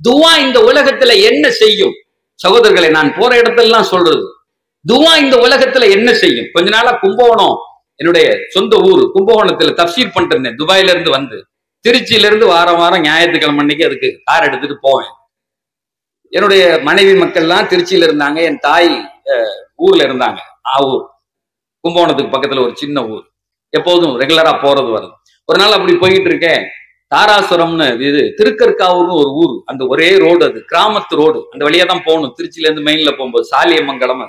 துவா இந்த உலகத்துல என்ன செய்யும்? சகோதரர்களை, நான் போற இடத்தெல்லாம் சொல்றது, துவா இந்த உலகத்துல என்ன செய்யும்? கொஞ்ச நாளா கும்பகோணம், என்னுடைய சொந்த ஊர் கும்பகோணத்துல தப்சீர் பண்ணிட்டு இருந்தேன். துபாயில இருந்து வந்து திருச்சியில இருந்து வாரம் வாரம் ஞாயிற்றுக்கிழமை அன்னைக்கு அதுக்கு கார் எடுத்துட்டு போவேன். என்னுடைய மனைவி மக்கள்லாம் திருச்சியில இருந்தாங்க, என் தாய் ஊர்ல இருந்தாங்க. ஊர் கும்பகோணத்துக்கு பக்கத்துல ஒரு சின்ன ஊர், எப்போதும் ரெகுலரா போறது வருது. ஒரு நாள் அப்படி போயிட்டு இருக்கேன். தாராசுரம்னு, இது திருக்கற்காவூர்னு ஒரு ஊர், அந்த ஒரே ரோடு, அது கிராமத்து ரோடு, அந்த வழியா தான் போகணும். திருச்சியில இருந்து மெயின்ல போகும்போது சாலியமங்கலம்.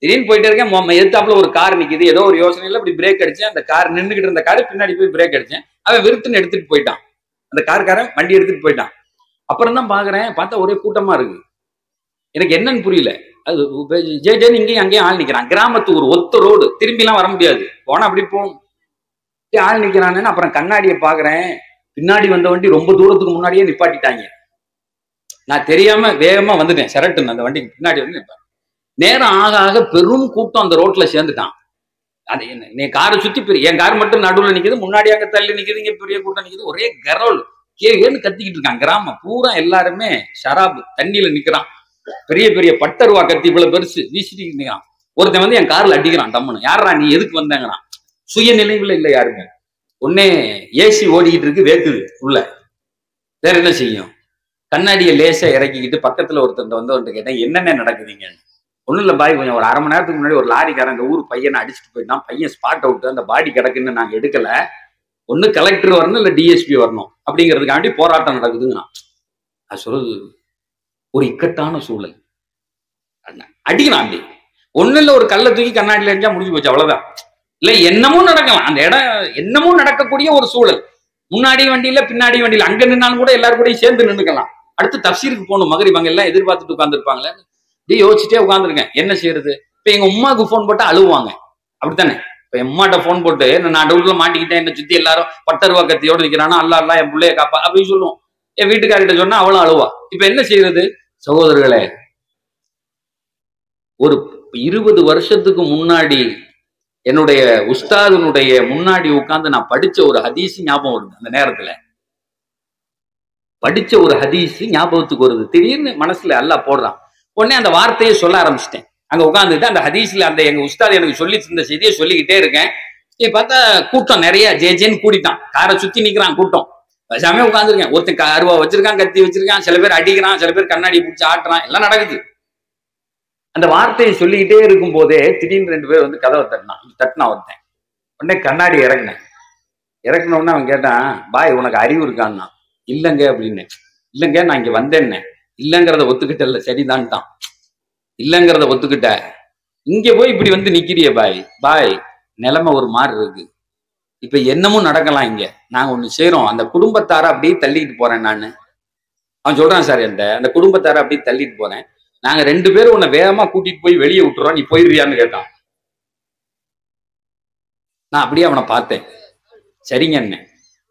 திடீர்னு போயிட்டே இருக்கேன், எதிர்த்தாப்புல ஒரு கார் நிக்குது. ஏதோ ஒரு யோசனையில அப்படி பிரேக் அடிச்சேன். அந்த கார் நின்றுகிட்டு இருந்த காரு பின்னாடி போய் பிரேக் அடிச்சேன். அவன் விருத்துன்னு எடுத்துட்டு போயிட்டான். அந்த கார்காரன் வண்டி எடுத்துட்டு போயிட்டான். அப்புறம் தான் பாக்குறேன், பார்த்தா ஒரே கூட்டமா இருக்கு. எனக்கு என்னன்னு புரியல. அது ஜேஜேன்னு இங்கேயும் அங்கேயும் ஆள் நிக்கிறான். கிராமத்து ஒரு ஒத்த ரோடு, திரும்பி எல்லாம் வர முடியாது, போனா அப்படி போகும். ஆள் நிக்கிறான்னு அப்புறம் கண்ணாடியை பாக்குறேன். பின்னாடி வந்த வண்டி ரொம்ப தூரத்துக்கு முன்னாடியே நிப்பாட்டிட்டாங்க. நான் தெரியாம வேகமா வந்துட்டேன், சரட்டுன்னு அந்த வண்டிக்கு பின்னாடி வந்து நிப்பாங்க. நேரம் ஆக ஆக பெரும் கூட்டம் அந்த ரோட்ல சேர்ந்துட்டான். அது என்ன, நீ காரை சுத்தி என் கார் மட்டும் நடுவுல நிக்குது, முன்னாடி அங்க தள்ளி நிக்குது, இங்க பெரிய கூட்டம் நிக்குது, ஒரே கரோல் ஏன்னு கத்திக்கிட்டு இருக்கான். கிராமம் பூரா எல்லாருமே ஷராபு தண்ணியில நிக்கிறான். பெரிய பெரிய பட்டருவா கத்தி இவ்வளவு பெருசு வீசிட்டு நிக்கிறான். ஒருத்தன் வந்து என் கார்ல அடிக்கிறான் டம்முன்னு. யாரா நீ, எதுக்கு வந்தாங்கறான். சுய நினைவுல இல்ல யாருமே. உடனே ஏசி ஓடிக்கிட்டு இருக்கு, வேக்குது உள்ள. வேற என்ன செய்யும்? கண்ணாடியை லேசா இறக்கிக்கிட்டு பக்கத்துல ஒருத்தன் வந்து கேட்டேன், என்னென்ன நடக்குதுங்கன்னு. ஒண்ணும் இல்ல பாய், கொஞ்சம் ஒரு அரை மணி நேரத்துக்கு முன்னாடி ஒரு லாரிக்காரன் அந்த ஊர் பையனை அடிச்சுட்டு போயிட்டான். பையன் ஸ்பாட் அவுட், அந்த பாடி கிடக்குன்னு நாங்க எடுக்கல. ஒண்ணு கலெக்டர் வரணும், இல்ல டிஎஸ்பி வரணும், அப்படிங்கிறதுக்காண்டி போராட்டம் நடக்குதுங்க. நான் சொல்றது ஒரு இக்கட்டான சூழல். அடிக்கிறான் அப்படி. ஒண்ணு இல்ல, ஒரு கல்லை தூக்கி கண்ணாடியில எரிஞ்சா முடிஞ்சு போச்சு, அவ்வளவுதான். இல்ல என்னமும் நடக்கலாம், அந்த இடம் என்னமும் நடக்கக்கூடிய ஒரு சூழல். முன்னாடி வண்டியில பின்னாடி வண்டியில அங்க நின்னாலும் கூட எல்லாரும் கூட சேர்ந்து நின்றுக்கலாம். அடுத்து தப்சீருக்கு போகணும், மகரிப் எல்லாம் எதிர்பார்த்துட்டு உட்கார்ந்துருப்பாங்களே. இப்படி யோசிச்சுட்டே உட்காந்துருக்கேன், என்ன செய்யறது. இப்ப எங்க உமாவுக்கு போன் போட்டா அழுவாங்க, அப்படித்தானே? இப்ப என் உமாட்ட போன் போட்டு நான் டவுட்ல மாட்டிக்கிட்டேன், என்ன சுத்தி எல்லாரும் பட்டருவா கத்தியோடு நிக்கிறானா, அல்லா அல்லா என் பிள்ளைய காப்பா அப்படின்னு சொல்லுவோம். என் வீட்டுக்காரிட்ட சொன்னா அவளும் அழுவா. இப்ப என்ன செய்யறது? சகோதரர்களே, ஒரு 20 வருஷத்துக்கு முன்னாடி என்னுடைய உஸ்தாதனுடைய முன்னாடி உட்கார்ந்து நான் படிச்ச ஒரு ஹதீஸ் ஞாபகம் வருது. அந்த நேரத்துல படிச்ச ஒரு ஹதீஸ் ஞாபகத்துக்கு வருது. திடீர்னு மனசுல அல்லாஹ் போடுறான். உடனே அந்த வார்த்தையை சொல்ல ஆரம்பிச்சிட்டேன். அங்க உட்காந்துட்டு அந்த ஹதீஸ்ல அந்த எங்க உஸ்தாத் எனக்கு சொல்லி இருந்த செய்தியை சொல்லிக்கிட்டே இருக்கேன். பார்த்தா கூட்டம் நிறைய ஜேஜேன்னு கூடிட்டான். காரை சுத்தி நிக்கிறான் கூட்டம். பேசாம உட்காந்துருக்கேன். ஒருத்தன் அருவா வச்சிருக்கான், கத்தி வச்சிருக்கான், சில பேர் அடிக்கிறான், சில பேர் கண்ணாடி பிடிச்சி ஆட்டுறான், எல்லாம் நடக்குது. அந்த வார்த்தையை சொல்லிக்கிட்டே இருக்கும் போதே திடீர்னு 2 பேர் வந்து கதவை தட்டினா ஒருத்தன். உடனே கண்ணாடி இறக்குனோடனே அவன் கேட்டான், பாய் உனக்கு அறிவு இருக்கான்னா? இல்லைங்க அப்படின்னு. இல்லைங்க நான் இங்க வந்தேன்னு. இல்லைங்கிறத ஒத்துக்கிட்டல, சரிதான்ட்டான். இல்லைங்கிறத ஒத்துக்கிட்ட, இங்க போய் இப்படி வந்து நிக்கிறிய பாய் நிலைமை ஒரு மாதிரி இருக்கு. இப்ப என்னமும் நடக்கலாம் இங்க. நாங்க ஒண்ணு செய்யறோம், அந்த குடும்பத்தார அப்படியே தள்ளிட்டு போறேன் நானு. அவன் சொல்றான், சார் அந்த குடும்பத்தார அப்படியே தள்ளிட்டு போறேன், நாங்க 2 பேரும் உன்னை வேகமா கூட்டிட்டு போய் வெளியே விட்டுறோம், நீ போயிடுறியான்னு கேட்டான். நான் அப்படியே அவனை பார்த்தேன். சரிங்க என்ன.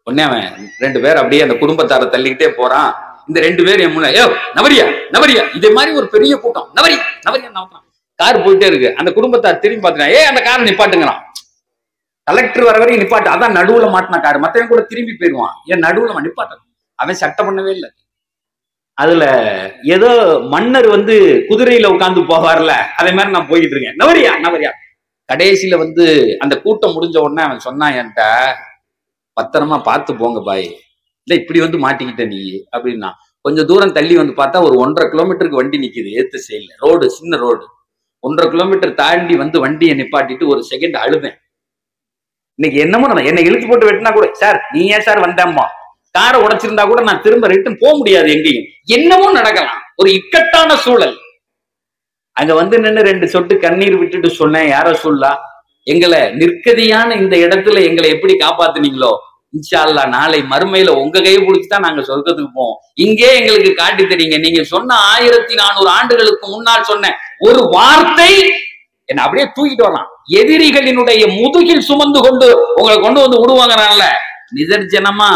உடனே அவன் 2 பேர் அப்படியே அந்த குடும்பத்தார தள்ளிக்கிட்டே போறான். இந்த 2 பேர் என் முன்ன, நவரியா இதே மாதிரி ஒரு பெரிய கூட்டம், நவரியா கார் போயிட்டே இருக்கு. அந்த குடும்பத்தார் திரும்பி பார்த்துட்டான். அந்த காரை நிப்பாட்டுங்கிறான். கலெக்டர் வர வரையும் நிப்பாட்டு, அதான் நடுவுல மாட்டின காரு, மத்தவன் கூட திரும்பி போயிடுவான். ஏன் நடுவுல நிப்பாட்டன்? அவன் சட்டம் பண்ணவே இல்லை. அதுல ஏதோ மன்னர் வந்து குதிரையில உட்கார்ந்து போவார்ல, அதே மாதிரி நான் போயிட்டு இருக்கேன். நவரியா கடைசியில வந்து அந்த கூட்டம் முடிஞ்ச உடனே அவன் சொன்னான் என்கிட்ட, பத்திரமா பார்த்து போங்க பாய், இல்ல இப்படி வந்து மாட்டிக்கிட்ட நீ அப்படின்னா. கொஞ்சம் தூரம் தள்ளி வந்து பார்த்தா ஒரு 1.5 கிலோமீட்டருக்கு வண்டி நிக்குது ஏத்து சைட்ல, ரோடு சின்ன ரோடு. 1.5 கிலோமீட்டர் தாண்டி வந்து வண்டியை நிப்பாட்டிட்டு ஒரு செகண்ட் அழுவேன். இன்னைக்கு என்னமோ என்னை இழுத்து போட்டு வெட்டினா கூட, சார் நீ ஏன் சார் வந்தம்மா, காரை உடைச்சிருந்தா கூட நான் திரும்ப ரிட்டர்ன் போக முடியாது எங்கேயும், என்னமோ நடக்கலாம். ஒரு இக்கட்டான சூழல். அங்க வந்து நின்று 2 சொட்டு கண்ணீர் விட்டுட்டு சொன்னேன், யார சொல்லா, எங்களை நிற்கதியான இந்த இடத்துல எங்களை எப்படி காப்பாத்துனீங்களோ, இன்ஷா அல்லாஹ் நாளை மறுமையில உங்க கையை பிடிச்சுதான் நாங்க சொர்க்கத்துக்கு போவோம். இங்கே எங்களுக்கு காட்டி தெரியுங்க. நீங்க சொன்ன 1400 ஆண்டுகளுக்கு முன்னால் சொன்ன ஒரு வார்த்தை என்ன அப்படியே தூக்கிட்டு வரலாம். எதிரிகளினுடைய முதுகில் சுமந்து கொண்டு உங்களை கொண்டு வந்து விடுவாங்கனால நிதர்ஜனமா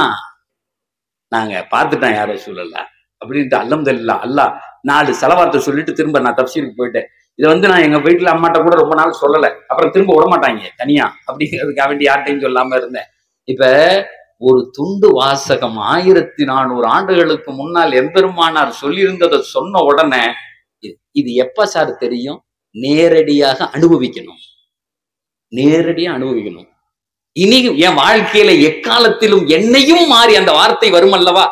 நாங்க பார்த்துட்டோம் யாரோ சொல்லல அப்படின்ட்டு. அல்ஹம்துலில்லாஹ். அல்லாஹ் 4 சலவாத்தை சொல்லிட்டு திரும்ப நான் தப்சீருக்கு போயிட்டேன். இதை வந்து நான் எங்க வீட்டுல அம்மாட்ட கூட ரொம்ப நாள் சொல்லலை. அப்புறம் திரும்ப விடமாட்டாங்க தனியா, அப்படிங்கிறதுக்காக வேண்டி யார்ட்டையும் சொல்லாம இருந்தேன். இப்ப ஒரு துண்டு வாசகம் 1400 ஆண்டுகளுக்கு முன்னால் எம்பெருமானார் சொல்லியிருந்ததை சொன்ன உடனே இது எப்ப சார் தெரியும்? நேரடியாக அனுபவிக்கணும், நேரடியா அனுபவிக்கணும். இனி என் வாழ்க்கையில எக்காலத்திலும் என்னையும் மாறி அந்த வார்த்தை வரும் அல்லவா?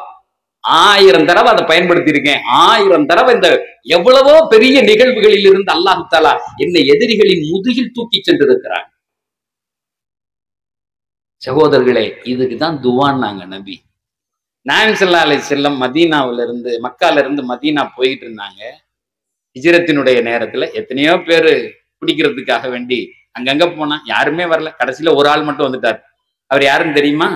1000 தடவை அதை பயன்படுத்தி இருக்கேன். 1000 தடவை இந்த எவ்வளவோ பெரிய நிகழ்வுகளில் இருந்து அல்லாஹ் தஆலா என்னை எதிரிகளின் முதுகில் தூக்கி சென்றிருக்கிறார். சகோதரர்களே, இதுக்குதான் துவான்னாங்க நபி. நாயகம் ஸல்லல்லாஹு அலைஹி வஸல்லம் மதீனாவில இருந்து மக்கால இருந்து மதீனா போயிட்டு இருந்தாங்க. ஹிஜ்ரத்தினுடைய நேரத்துல எத்தனையோ பேரு குடிக்கிறதுக்காக வேண்டி அங்கங்க போனா யாருமே வரல. கடைசியில ஒரு ஆள் மட்டும் வந்துட்டார். அவர் யாருன்னு தெரியுமா?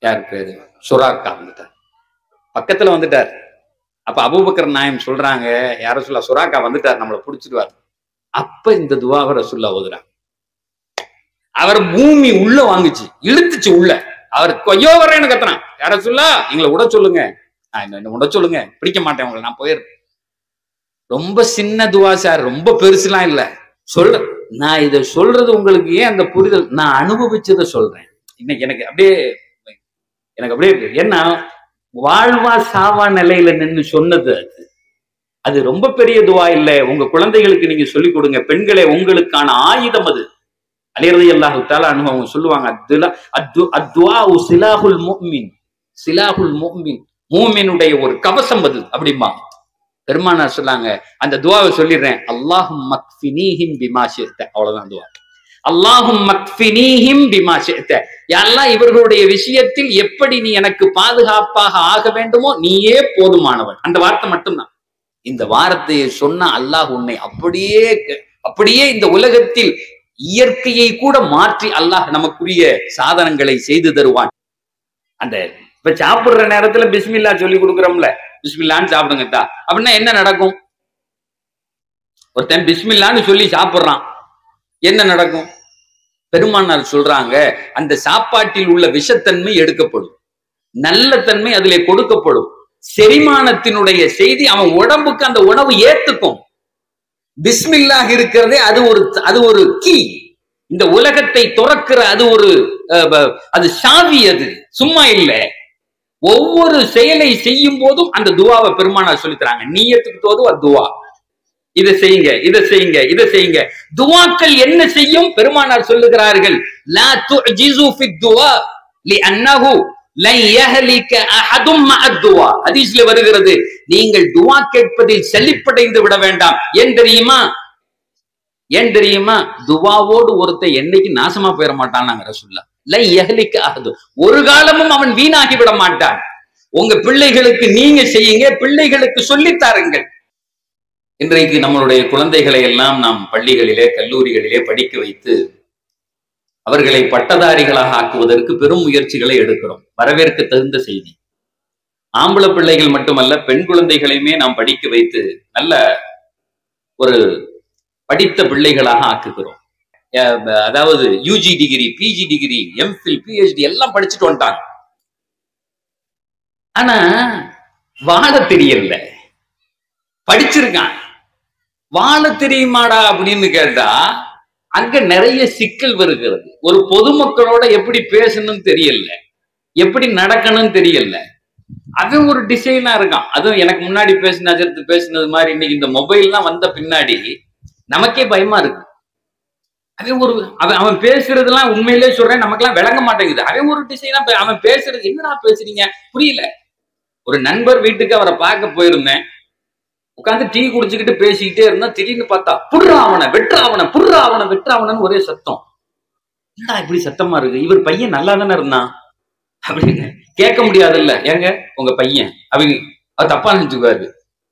யாரு பேரு? சுராக்கா வந்துட்டார். பக்கத்துல வந்துட்டார். அப்ப அபூபக்கர் நாயம் சொல்றாங்க, யார சொல்ல சுராக்கா வந்துட்டார், நம்மளை புடிச்சிடுவார். அப்ப இந்த துவாவை ரசூலுல்லாஹ் ஓதுறாங்க. அவர் பூமி உள்ள வாங்குச்சு, இழுத்துச்சு உள்ள. அவர் கொய்யோ வரேன்னு கத்துறான். யார சொல்லா எங்களை விட சொல்லுங்க, என்ன விட சொல்லுங்க, பிடிக்க மாட்டேன் உங்களை, நான் போயிடுறேன். ரொம்ப சின்ன துவா சார், ரொம்ப பெருசுலாம் இல்ல. சொல்ற நான் இதை சொல்றது உங்களுக்கு ஏன் அந்த புரிதல், நான் அனுபவிச்சதை சொல்றேன். இன்னைக்கு எனக்கு அப்படியே ஏன்னா வாழ்வா சாவா நிலையில நின்று சொன்னது அது ரொம்ப பெரிய துவா இல்ல. உங்க குழந்தைகளுக்கு நீங்க சொல்லிக் கொடுங்க. பெண்களே, உங்களுக்கான ஆயுதம் அது. அலி ரலியல்லாஹு தஆலா அன்ஹு அவங்க சொல்லுவாங்க, அத்துஆஉ சிலாஹுல் முஃமின், சிலாஹுல் முஃமின், மூமினுடைய ஒரு கவசம் அது அப்படிமா. பெருமானார் சொன்னாங்க, அந்த துவாவை சொல்லிடுறேன். அல்லாஹும்ம மக்ஃபினீஹிம் பிமா ஷிஅத. அவ்வளவுதான் துவா. அல்லாஹும்ம மக்ஃபினீஹிம் பிமா ஷிஅத. யா அல்லாஹ், இவர்களுடைய விஷயத்தில் எப்படி நீ எனக்கு பாதுகாப்பாக ஆக வேண்டுமோ நீயே போதுமானவன். அந்த வார்த்தை மட்டும்தான். இந்த வார்த்தையை சொன்ன அல்லாஹ் உன்னை அப்படியே இந்த உலகத்தில் இயற்கையை கூட மாற்றி அல்லாஹ் நமக்குரிய சாதனங்களை செய்து தருவான். அந்த இப்ப சாப்பிடுற நேரத்துல பிஸ்மில்லா சொல்லி கொடுக்குறோம்ல, பிஸ்மில்லான்னு சாப்பிடுங்கட்டா அப்படின்னா என்ன நடக்கும்? ஒருத்தன் பிஸ்மில்லான்னு சொல்லி சாப்பிடுறான், என்ன நடக்கும்? பெருமானார் சொல்றாங்க, அந்த சாப்பாட்டில் உள்ள விஷத்தன்மை எடுக்கப்படும், நல்ல தன்மை அதிலே கொடுக்கப்படும். செரிமானத்தினுடைய செய்தி அவன் உடம்புக்கு அந்த உணவு ஏத்துக்கும். பிஸ்மில்லாஹ் இருக்கிறதே அது ஒரு கீ. இந்த உலகத்தை துறக்கிற அது சாவி. அது சும்மா இல்ல. ஒவ்வொரு செயலை செய்யும் போதும் அந்த துவாவை பெருமானார் சொல்லி தராங்க. நீயத்துக்கு தோது துவா, இதை செய்யுங்க, இதை செய்யுங்க, இதை செய்யுங்க. துவாக்கள் என்ன செய்யும்? பெருமானார் சொல்லுகிறார்கள், லா துஜிசு ஃபி துவா லிஅன்னஹு லன் யஹலிக அஹதும் மஅ துவா. ஹதீஸ்ல வருகிறது, நீங்கள் துவா கேட்பதில் செழிப்படைந்து விட வேண்டாம். ஏன் தெரியுமா? துவாவோடு ஒருத்தன் என்னைக்கு நாசமா போயிட மாட்டான் நாங்க ரசூலுல்லாஹ். லன் யஹலிக அஹது, ஒரு காலமும் அவன் வீணாகி விட மாட்டான். உங்க பிள்ளைகளுக்கு நீங்க செய்யுங்க, பிள்ளைகளுக்கு சொல்லித் தாருங்கள். இன்றைக்கு நம்மளுடைய குழந்தைகளை எல்லாம் நாம் பள்ளிகளிலே கல்லூரிகளிலே படிக்க வைத்து அவர்களை பட்டதாரிகளாக ஆக்குவதற்கு பெரும் முயற்சிகளை எடுக்கிறோம். வரவேற்க தகுந்த செய்தி. ஆம்பளை பிள்ளைகள் மட்டுமல்ல, பெண் குழந்தைகளையுமே நாம் படிக்க வைத்து நல்ல ஒரு படித்த பிள்ளைகளாக ஆக்குகிறோம். அதாவது UG degree, PG degree, MPhil, PhD எல்லாம் படிச்சுட்டு வந்துட்டாங்க. ஆனா வாழ தெரியல. படிச்சிருக்கான், வாழ தெரியுமாடா அப்படின்னு கேட்டா அங்க நிறைய சிக்கல் வருகிறது. ஒரு பொதுமக்களோட எப்படி பேசணும்னு தெரியல, எப்படி நடக்கணும்னு தெரியல. அவன் ஒரு டிசைனா இருக்கான். அதுவும் எனக்கு முன்னாடி பேசினது மாதிரி இன்னைக்கு இந்த மொபைல்லாம் வந்த பின்னாடி நமக்கே பயமா இருக்கு. அவன் பேசுறதுலாம் உண்மையிலே சொல்றேன், நமக்கெல்லாம் விளங்க மாட்டேங்குது. அவன் ஒரு டிசைனா அவன் பேசுறது, என்னடா பேசுறீங்க புரியல. ஒரு நண்பர் வீட்டுக்கு அவரை பார்க்க போயிருந்தேன். உட்காந்து டீ குடிச்சுக்கிட்டு பேசிக்கிட்டே இருந்தா திடீர்னு பார்த்தா புடுறாவன வெற்றாவன புடுறாவன வெற்றாவனன்னு ஒரே சத்தம். என்னடா இப்படி சத்தமா இருக்கு? இவர் பையன் நல்லா தானே இருந்தான் அப்படின்னு கேட்க முடியாதுல்ல. ஏங்க உங்க பையன் அவர் தப்பா நினைச்சுக்குவாரு.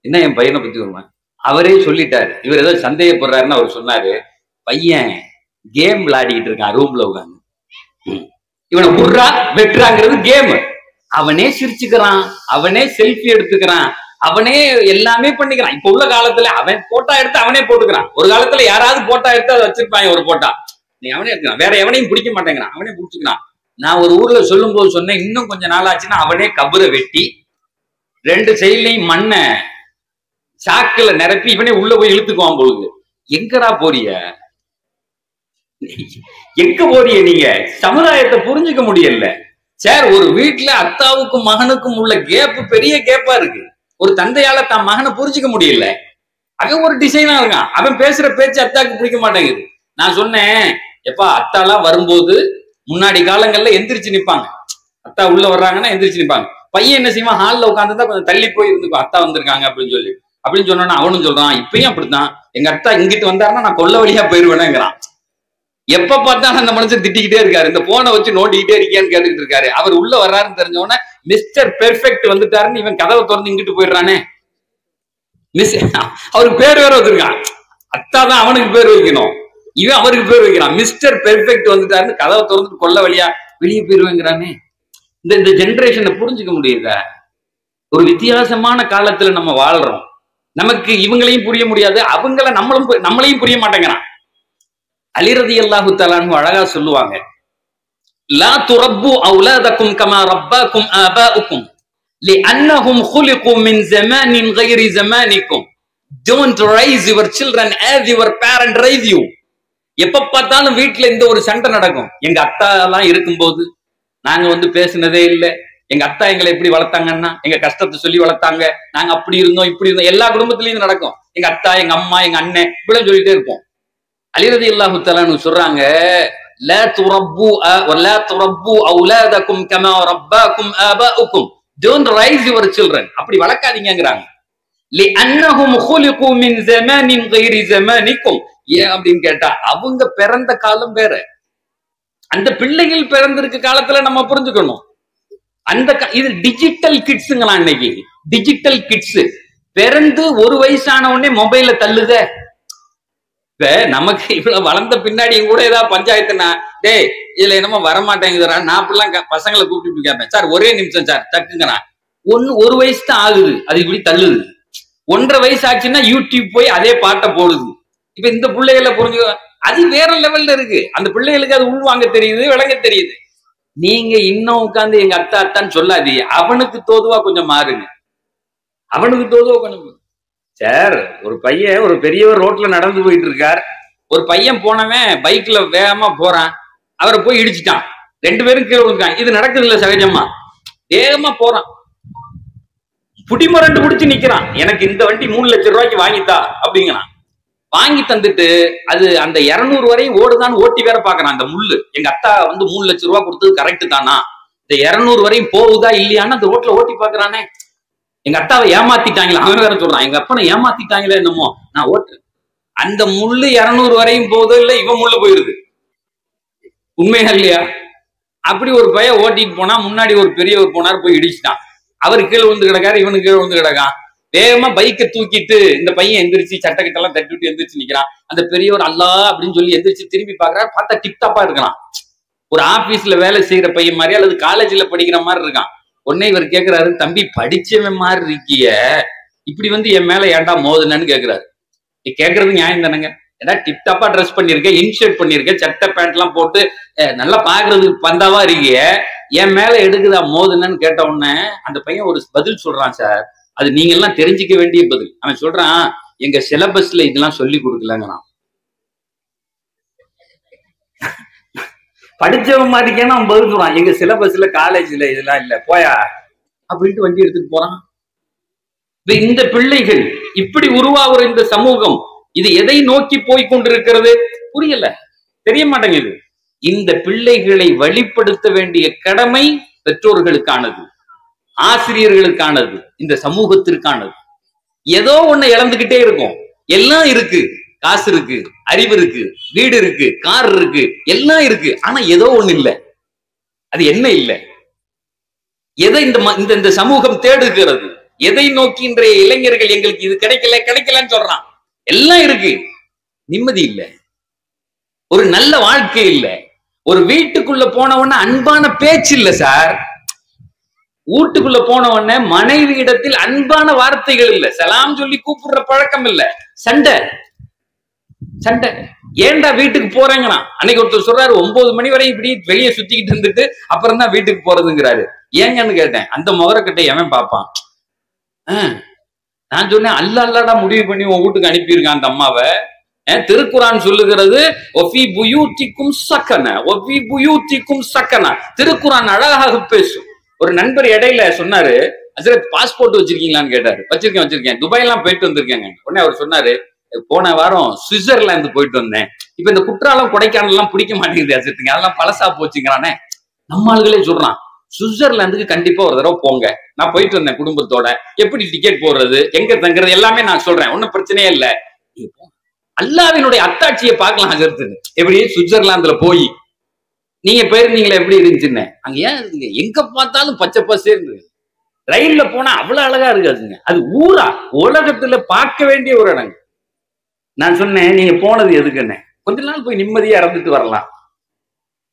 என்ன என் பையனை பத்தி வருவேன், அவரே சொல்லிட்டாரு. இவர் ஏதோ சந்தேகப்படுறாருன்னு அவர் சொன்னாரு, பையன் கேம் விளையாடிக்கிட்டு இருக்கான் ரூம்ல உட்காந்து. இவனை புடுறா வெட்டுறாங்கிறது கேம். அவனே சிரிச்சுக்கிறான், அவனே செல்ஃபி எடுத்துக்கிறான், அவனே எல்லாமே பண்ணிக்கிறான். இப்ப உள்ள காலத்துல அவன் போட்டா எடுத்து அவனே போட்டுக்கிறான். ஒரு காலத்துல யாராவது போட்டா எடுத்து அதை வச்சிருப்பாங்க ஒரு போட்டா, நீ அவனே எடுக்கிறான். வேற எவனையும் பிடிக்க மாட்டேங்கிறான், அவனே பிடிச்சுக்கிறான். நான் ஒரு ஊர்ல சொல்லும் போது சொன்னேன், இன்னும் கொஞ்சம் நாள் ஆச்சுன்னா அவனே கபரை வெட்டி 2 சைட்லையும் மண்ணை சாக்குல நிரப்பி இவனே உள்ள போய் இழுத்துக்குவான் பொழுது. எங்கடா போறிய? எங்க போறீங்க நீங்க? சமுதாயத்தை புரிஞ்சுக்க முடியல சார். ஒரு வீட்டுல அத்தாவுக்கும் மகனுக்கும் உள்ள கேப் பெரிய கேப்பா இருக்கு. ஒரு தந்தையால தான் மகனை புரிஞ்சுக்க முடியல. அவன் ஒரு டிசைனா இருக்கான். அவன் பேசுற பேச்சு அத்தாக்கு பிடிக்க மாட்டேங்குது. நான் சொன்னேன், எப்பா அத்தாலாம் வரும்போது முன்னாடி காலங்கள்ல எந்திரிச்சு நிப்பாங்க. அத்தா உள்ள வர்றாங்கன்னா எந்திரிச்சு நிப்பாங்க. பையன் என்ன செய்வான், ஹால்ல உட்காந்துதான் கொஞ்சம் தள்ளி போய் இருந்துக்கும், அத்தா வந்திருக்காங்க அப்படின்னு சொன்னா அவனும் சொல்றான், இப்பயும் அப்படித்தான். எங்க அத்தா இங்கிட்டு வந்தாருன்னா நான் கொல்ல வழியா போயிருவேனேங்கிறான். எப்ப பார்த்தாலும் அந்த மனுஷன் திட்டிக்கிட்டே இருக்காரு. இந்த போனை வச்சு நோண்டிக்கிட்டே இருக்கியான்னு கேட்டுக்கிட்டு இருக்காரு. அவர் உள்ள வர்றாருன்னு தெரிஞ்சவொடனே மிஸ்டர் பெர்ஃபெக்ட் வந்துட்டாருன்னு இவன் கதவை திறந்து இங்கிட்டு போயிடுறானே. அவருக்கு பேர் வேற வச்சிருக்கான். அத்தா தான் அவனுக்கு பேர் வைக்கணும், இவன் அவருக்கு பேர் வைக்கிறான். மிஸ்டர் பெர்ஃபெக்ட் வந்துட்டாருன்னு கதவை திறந்துட்டு கொல்ல வழியா வெளியே போயிருவேங்கிறானே. இந்த ஜெனரேஷனை புரிஞ்சுக்க முடியுதா? ஒரு வித்தியாசமான காலத்துல நம்ம வாழ்றோம். நமக்கு இவங்களையும் புரிய முடியாது, அவங்கள நம்மளையும் புரிய மாட்டேங்கிறான். அலி ரலியல்லாஹு தஆலா அன்ஹு அழகா சொல்லுவாங்க, லா துரப்பு அவுலாதக்கும் கமா ரப்பாக்கும் ஆபாஉக்கும் லிஅன்னஹும் குலிகு மின் ஸமானின் கைரி ஸமானிக்கும். Don't raise your children as your parent raise you. எப்ப பார்த்தாலும் வீட்டுல இந்த ஒரு சண்டை நடக்கும். எங்க அத்தா எல்லாம் இருக்கும்போது நாங்க பேசினதே இல்லை. எங்க அத்தா எங்களை எப்படி வளர்த்தாங்கன்னா, எங்க கஷ்டத்தை சொல்லி வளர்த்தாங்க, நாங்க அப்படி இருந்தோம் இப்படி இருந்தோம். எல்லா குடும்பத்திலயும் நடக்கும். எங்க அத்தா, எங்க அம்மா, எங்க அண்ணன் இப்படின்னு சொல்லிட்டே இருப்போம். அலி ரலியல்லாஹு தஆலா அன்ஹு சொல்றாங்க, லா துரப்பு அவுலாதக்கும் கமா ரப்பாக்கும் ஆபாஉக்கும். டோன்ட் ரைஸ் யுவர் சில்ட்ரன், அப்படி வளர்க்காதீங்கங்கறாங்க. லிஅன்னஹும் குலிகு மின் ஸமானின் கைரி ஸமானிக்கும். ஏன் அப்படின்னு கேட்டா, அவங்க பிறந்த காலம் வேற, அந்த பிள்ளைகள் பிறந்திருக்க காலத்துல நம்ம புரிஞ்சுக்கணும். இது டிஜிட்டல் கிட்ஸுங்களா. இன்னைக்கு டிஜிட்டல் கிட்ஸ் பிறந்து ஒரு வயசான உடனே மொபைல தள்ளுத. இப்ப நமக்கு இவ்வளவு வளர்ந்த பின்னாடியும் கூட ஏதாவது பஞ்சாயத்துனா, டேய் இதுல என்னமோ வரமாட்டேங்குதுரா, நான் அப்படிலாம் பசங்களை கூப்பிட்டு கேட்பேன். சார் ஒரே நிமிஷம் சார் டக்குங்கண்ணா. ஒரு வயசு தான் ஆகுது, அது இப்படி தள்ளுது. 1.5 வயசு ஆச்சுன்னா யூடியூப் போய் அதே பாட்டை போடுது. இப்ப இந்த பிள்ளைகளை புரிஞ்சு அது வேற லெவல்ல இருக்கு. அந்த பிள்ளைகளுக்கு அது உள்வாங்க தெரியுது, விளங்க தெரியுது. நீங்க இன்னும் உட்காந்து எங்க அத்தா அத்தான்னு சொல்லாதீங்க. அவனுக்கு தோதுவா கொஞ்சம் மாறுங்க, அவனுக்கு தோதுவா கொஞ்சம். சார் ஒரு பையன், ஒரு பெரியவர் ரோட்ல நடந்து போயிட்டு இருக்கார். ஒரு பையன் போனவன் பைக்ல வேகமா போறான், அவரை போய் இடிச்சுட்டான். 2 பேரும் கீழே விழுந்தாங்க. இது நடக்குது இல்ல சகஜமா. வேகமா போறான், புடிமரண்டு பிடிச்சு நிக்கிறான். எனக்கு இந்த வண்டி 3 லட்சம் ரூபாய்க்கு வாங்கித்தா அப்படிங்கிறான். வாங்கி தந்துட்டு அது அந்த 200 வரையும் ஓடுதான்னு ஓட்டி வேற பாக்குறான். அந்த முள்ளு, எங்க அத்தா 3 லட்சம் ரூபாய் கொடுத்தது கரெக்ட் தானா, இந்த 200 வரையும் போகுதா இல்லையான்னு அந்த ரோட்ல ஓட்டி பாக்குறானே. எங்க அத்தாவை ஏமாத்திட்டாங்களா, அவன் வேற சொல்றான், எங்க அப்பனை ஏமாத்திட்டாங்களே என்னமோ, நான் ஓட்டு. அந்த முள்ளு 200 வரையும் போகுதோ இல்ல, இவன் முள்ளு போயிருது. உண்மையா இல்லையா? அப்படி ஒரு பையன் ஓட்டிட்டு போனா, முன்னாடி ஒரு பெரியவர் போனார், போய் இடிச்சுட்டான். அவரு கீழே விழுந்து கிடக்காரு, இவனுக்கு கீழே விழுந்து கிடக்கான். வேகமா பைக்கை தூக்கிட்டு இந்த பையன் எந்திரிச்சு சட்டக்கிட்டெல்லாம் தட்டி விட்டு எந்திரிச்சு நிக்கிறான். அந்த பெரியவர் அல்லா அப்படின்னு சொல்லி எந்திரிச்சு திரும்பி பாக்குறாரு. பார்த்தா டிப்டாப்பா இருக்கான். ஒரு ஆபீஸ்ல வேலை செய்யற பையன் மாதிரி அல்லது காலேஜ்ல படிக்கிற மாதிரி இருக்கான். உடனே இவர் கேட்கிறாரு, தம்பி படிச்சவன் மாதிரி இருக்கிய, இப்படி என் மேல ஏன்டா மோதுனன்னு கேட்கிறாரு. கேட்கறது நியாயம் தானேங்க. ஏன்னா டிப்டாப்பா ட்ரெஸ் பண்ணிருக்கேன், இன்ஷர்ட் பண்ணிருக்கேன், சட்டை பேண்ட் எல்லாம் போட்டு நல்லா பாக்குறதுக்கு பந்தாவா இருக்கிய, என் மேல எடுக்குதா மோதுனன்னு கேட்ட உடனே அந்த பையன் ஒரு பதில் சொல்றான். சார் அது நீங்க எல்லாம் தெரிஞ்சுக்க வேண்டிய பதில். அவன் சொல்றான், எங்க சிலபஸ்ல இதெல்லாம் சொல்லி கொடுக்கலங்கிறான். படிச்சவன் மாதிரிக்கேன்னு அவன் பதில் சொல்றான், எங்க சிலபஸ்ல காலேஜ்ல இதெல்லாம் இல்ல போயா அப்படின்ட்டு வண்டி எடுத்துட்டு போறான். இந்த பிள்ளைகள் இப்படி உருவாகிற இந்த சமூகம் இது எதை நோக்கி போய் கொண்டிருக்கிறது புரியல, தெரிய மாட்டேங்குது. இந்த பிள்ளைகளை வழிப்படுத்த வேண்டிய கடமை பெற்றோர்களுக்கானது, ஆசிரியர்களுக்கானது, இந்த சமூகத்திற்கானது. ஏதோ ஒண்ணு இழந்துகிட்டே இருக்கும். எல்லாம் இருக்கு, காசு இருக்கு, அறிவு இருக்கு, வீடு இருக்கு, கார் இருக்கு, எல்லாம் இருக்கு. ஆனா ஏதோ ஒண்ணு இல்லை. அது என்ன இல்லை? எதை இந்த சமூகம் தேடுகிறது? எதை நோக்கி இன்றைய இளைஞர்கள் எங்களுக்கு இது கிடைக்கலன்னு சொல்றான். எல்லாம் இருக்கு, நிம்மதி இல்லை, ஒரு நல்ல வாழ்க்கை இல்லை. ஒரு வீட்டுக்குள்ள போனவன அன்பான பேச்சு இல்லை சார். வீட்டுக்குள்ள போனவன மனைவி இடத்தில் அன்பான வார்த்தைகள் இல்ல, சலாம் சொல்லி கூப்பிடுற பழக்கம் இல்ல, சண்டை. ஏன்டா வீட்டுக்கு போறேங்கண்ணா. அன்னைக்கு ஒருத்தர் சொல்றாரு, 9 மணி வரை இப்படி வெளியே சுத்திக்கிட்டு இருந்துட்டு அப்புறம் தான் வீட்டுக்கு போறதுங்கிறாரு. ஏங்கன்னு கேட்டேன். அந்த முகரக்கிட்ட எவன் பாப்பான்? நான் சொன்னேன், அல்லாடா முடிவு பண்ணி உன் வீட்டுக்கு அனுப்பியிருக்கான் அந்த அம்மாவை. திருக்குரான் சொல்லுகிறது ஒஃபி புயூத்திக்கும் சக்கன, ஒஃபி புயூத்திக்கும் சக்கன. திருக்குரான் அழகாக பேசும். ஒரு நண்பர் இடையில சொன்னாரு, ஹசரத் பாஸ்போர்ட் வச்சிருக்கீங்களான்னு கேட்டாரு. வச்சிருக்கேன் வச்சிருக்கேன், துபாய் எல்லாம் போயிட்டு வந்திருக்கேங்க. உடனே அவர் சொன்னாரு, போன வாரம் சுவிட்சர்லாந்து போயிட்டு வந்தேன். இப்ப இந்த குற்றாலம் கொடைக்கானல் எல்லாம் பிடிக்க மாட்டேங்குது ஹசரத்துங்க, அதெல்லாம் பழசா போச்சுங்கிறானே. நம்ம ஆளுகளே சொல்றான், சுவிட்சர்லாந்துக்கு கண்டிப்பா ஒரு தடவை போங்க. நான் போயிட்டு வந்தேன் குடும்பத்தோட. எப்படி டிக்கெட் போடுறது, எங்க தங்குறது எல்லாமே நான் சொல்றேன், ஒன்னும் பிரச்சனையே இல்ல. அல்லாஹ்வினுடைய அத்தாட்சியை பார்க்கலாம் ஹஜரத்துன்னு. எப்படி சுவிட்சர்லாந்துல போய் நீங்க போயிருந்தீங்களா, எப்படி இருந்துச்சுன்னு? அங்க ஏன் எங்க பார்த்தாலும் பச்சை பசேர்ந்து, ரயில்ல போனா அவ்வளவு அழகா இருக்காதுங்க. அது ஊரா உலகத்துல பார்க்க வேண்டிய ஒரு இடம். நான் சொன்னேன், நீங்க போனது எதுக்குன்னு? கொஞ்ச நாள் போய் நிம்மதியா இறந்துட்டு வரலாம்.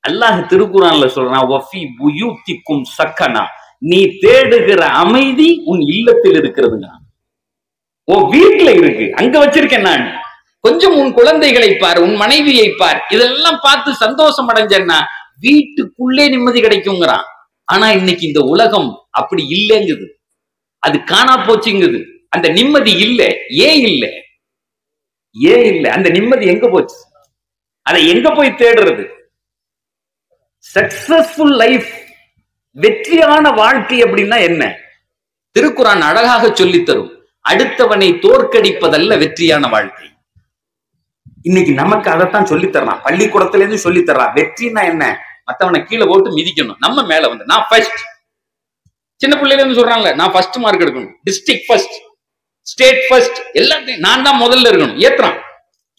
அல்லாஹ் திருக்குறான்ல சொல்றான், வஃபி புயூத்திக்கும் சக்கனா, நீ தேடுகிற அமைதி உன் இல்லத்தில் இருக்கிறதுங்க. ஓ வீட்டுல இருக்கு, அங்க வச்சிருக்கேன் நான். கொஞ்சம் உன் குழந்தைகளை பார், உன் மனைவியை பார், இதெல்லாம் பார்த்து சந்தோஷம் அடைஞ்சேன்னா வீட்டுக்குள்ளே நிம்மதி கிடைக்குங்கிறான். ஆனா இன்னைக்கு இந்த உலகம் அப்படி இல்லைங்குது, அது காணா போச்சுங்குது. அந்த நிம்மதி இல்ல. ஏன் இல்ல? ஏன் இல்ல? அந்த நிம்மதி எங்க போச்சு? அதை எங்க போய் தேடுறது? சக்சஸ்ஃபுல் லைஃப், வெற்றியான வாழ்க்கை அப்படின்னா என்ன? திருக்குரான் அழகாக சொல்லித்தரும். அடுத்தவனை தோற்கடிப்பதல்ல வெற்றியான வாழ்க்கை. இன்னைக்கு நமக்கு அதைத்தான் சொல்லித்தரான், பள்ளிக்கூடத்துல இருந்து சொல்லித்தரான். வெற்றினா என்ன? மத்தவனை கீழே போட்டு மிதிக்கணும், நம்ம மேல வந்து நான் ஃபர்ஸ்ட். சின்ன பிள்ளைல இருந்து சொல்றாங்கல்ல, நான் ஃபர்ஸ்ட் மார்க் எடுக்கணும், டிஸ்ட்ரிக்ட் ஃபர்ஸ்ட், ஸ்டேட் ஃபர்ஸ்ட், எல்லாத்தையும் நான் தான் முதல்ல இருக்கணும். ஏத்துறான்,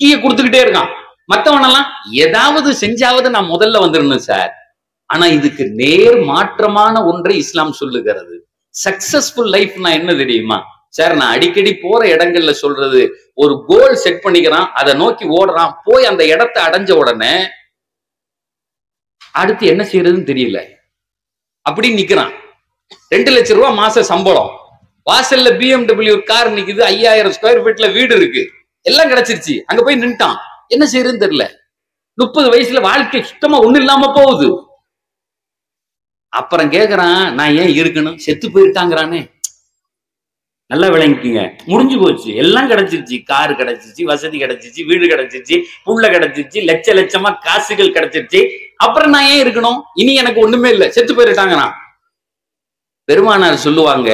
கீழே கொடுத்துக்கிட்டே இருக்கான். மத்தவனெல்லாம் ஏதாவது செஞ்சாவது நான் முதல்ல வந்துடணும் சார். ஆனா இதுக்கு நேர் மாற்றமான ஒன்றை இஸ்லாம் சொல்லுகிறது. சக்சஸ்ஃபுல் லைஃப்னா என்ன தெரியுமா சார்? நான் அடிக்கடி போற இடங்கள்ல சொல்றது, ஒரு கோல் செட் பண்ணிக்கிறான், அதை நோக்கி ஓடுறான், போய் அந்த இடத்தை அடைஞ்ச உடனே அடுத்து என்ன செய்யறதுன்னு தெரியல, அப்படி நிக்கிறான். 2 லட்சம் ரூபாய் மாச சம்பளம், வாசல்ல BMW கார் நிக்குது, 5000 ஸ்கொயர் ஃபீட்ல வீடு இருக்கு, எல்லாம் கிடைச்சிருச்சு. அங்க போய் நின்ட்டான், என்ன செய்யறதுன்னு தெரியல. 30 வயசுல வாழ்க்கை சுத்தமா ஒண்ணு இல்லாம போகுது. அப்புறம் கேக்குறான், நான் ஏன் இருக்கணும், செத்து போயிருக்காங்கிறானே. நல்லா விளங்கிக்கீங்க, முடிஞ்சு போச்சு, எல்லாம் கிடைச்சிருச்சு, காரு கிடைச்சிருச்சு, வசதி கிடைச்சிருச்சு, வீடு கிடைச்சிருச்சு, புள்ள கிடைச்சிருச்சு, லட்ச லட்சமா காசுகள் கிடைச்சிருச்சு. அப்புறம் நான் ஏன் இருக்கணும்? இனி எனக்கு ஒண்ணுமே இல்லை, செத்து போயிருக்காங்கிறான். பெருமானார் சொல்லுவாங்க,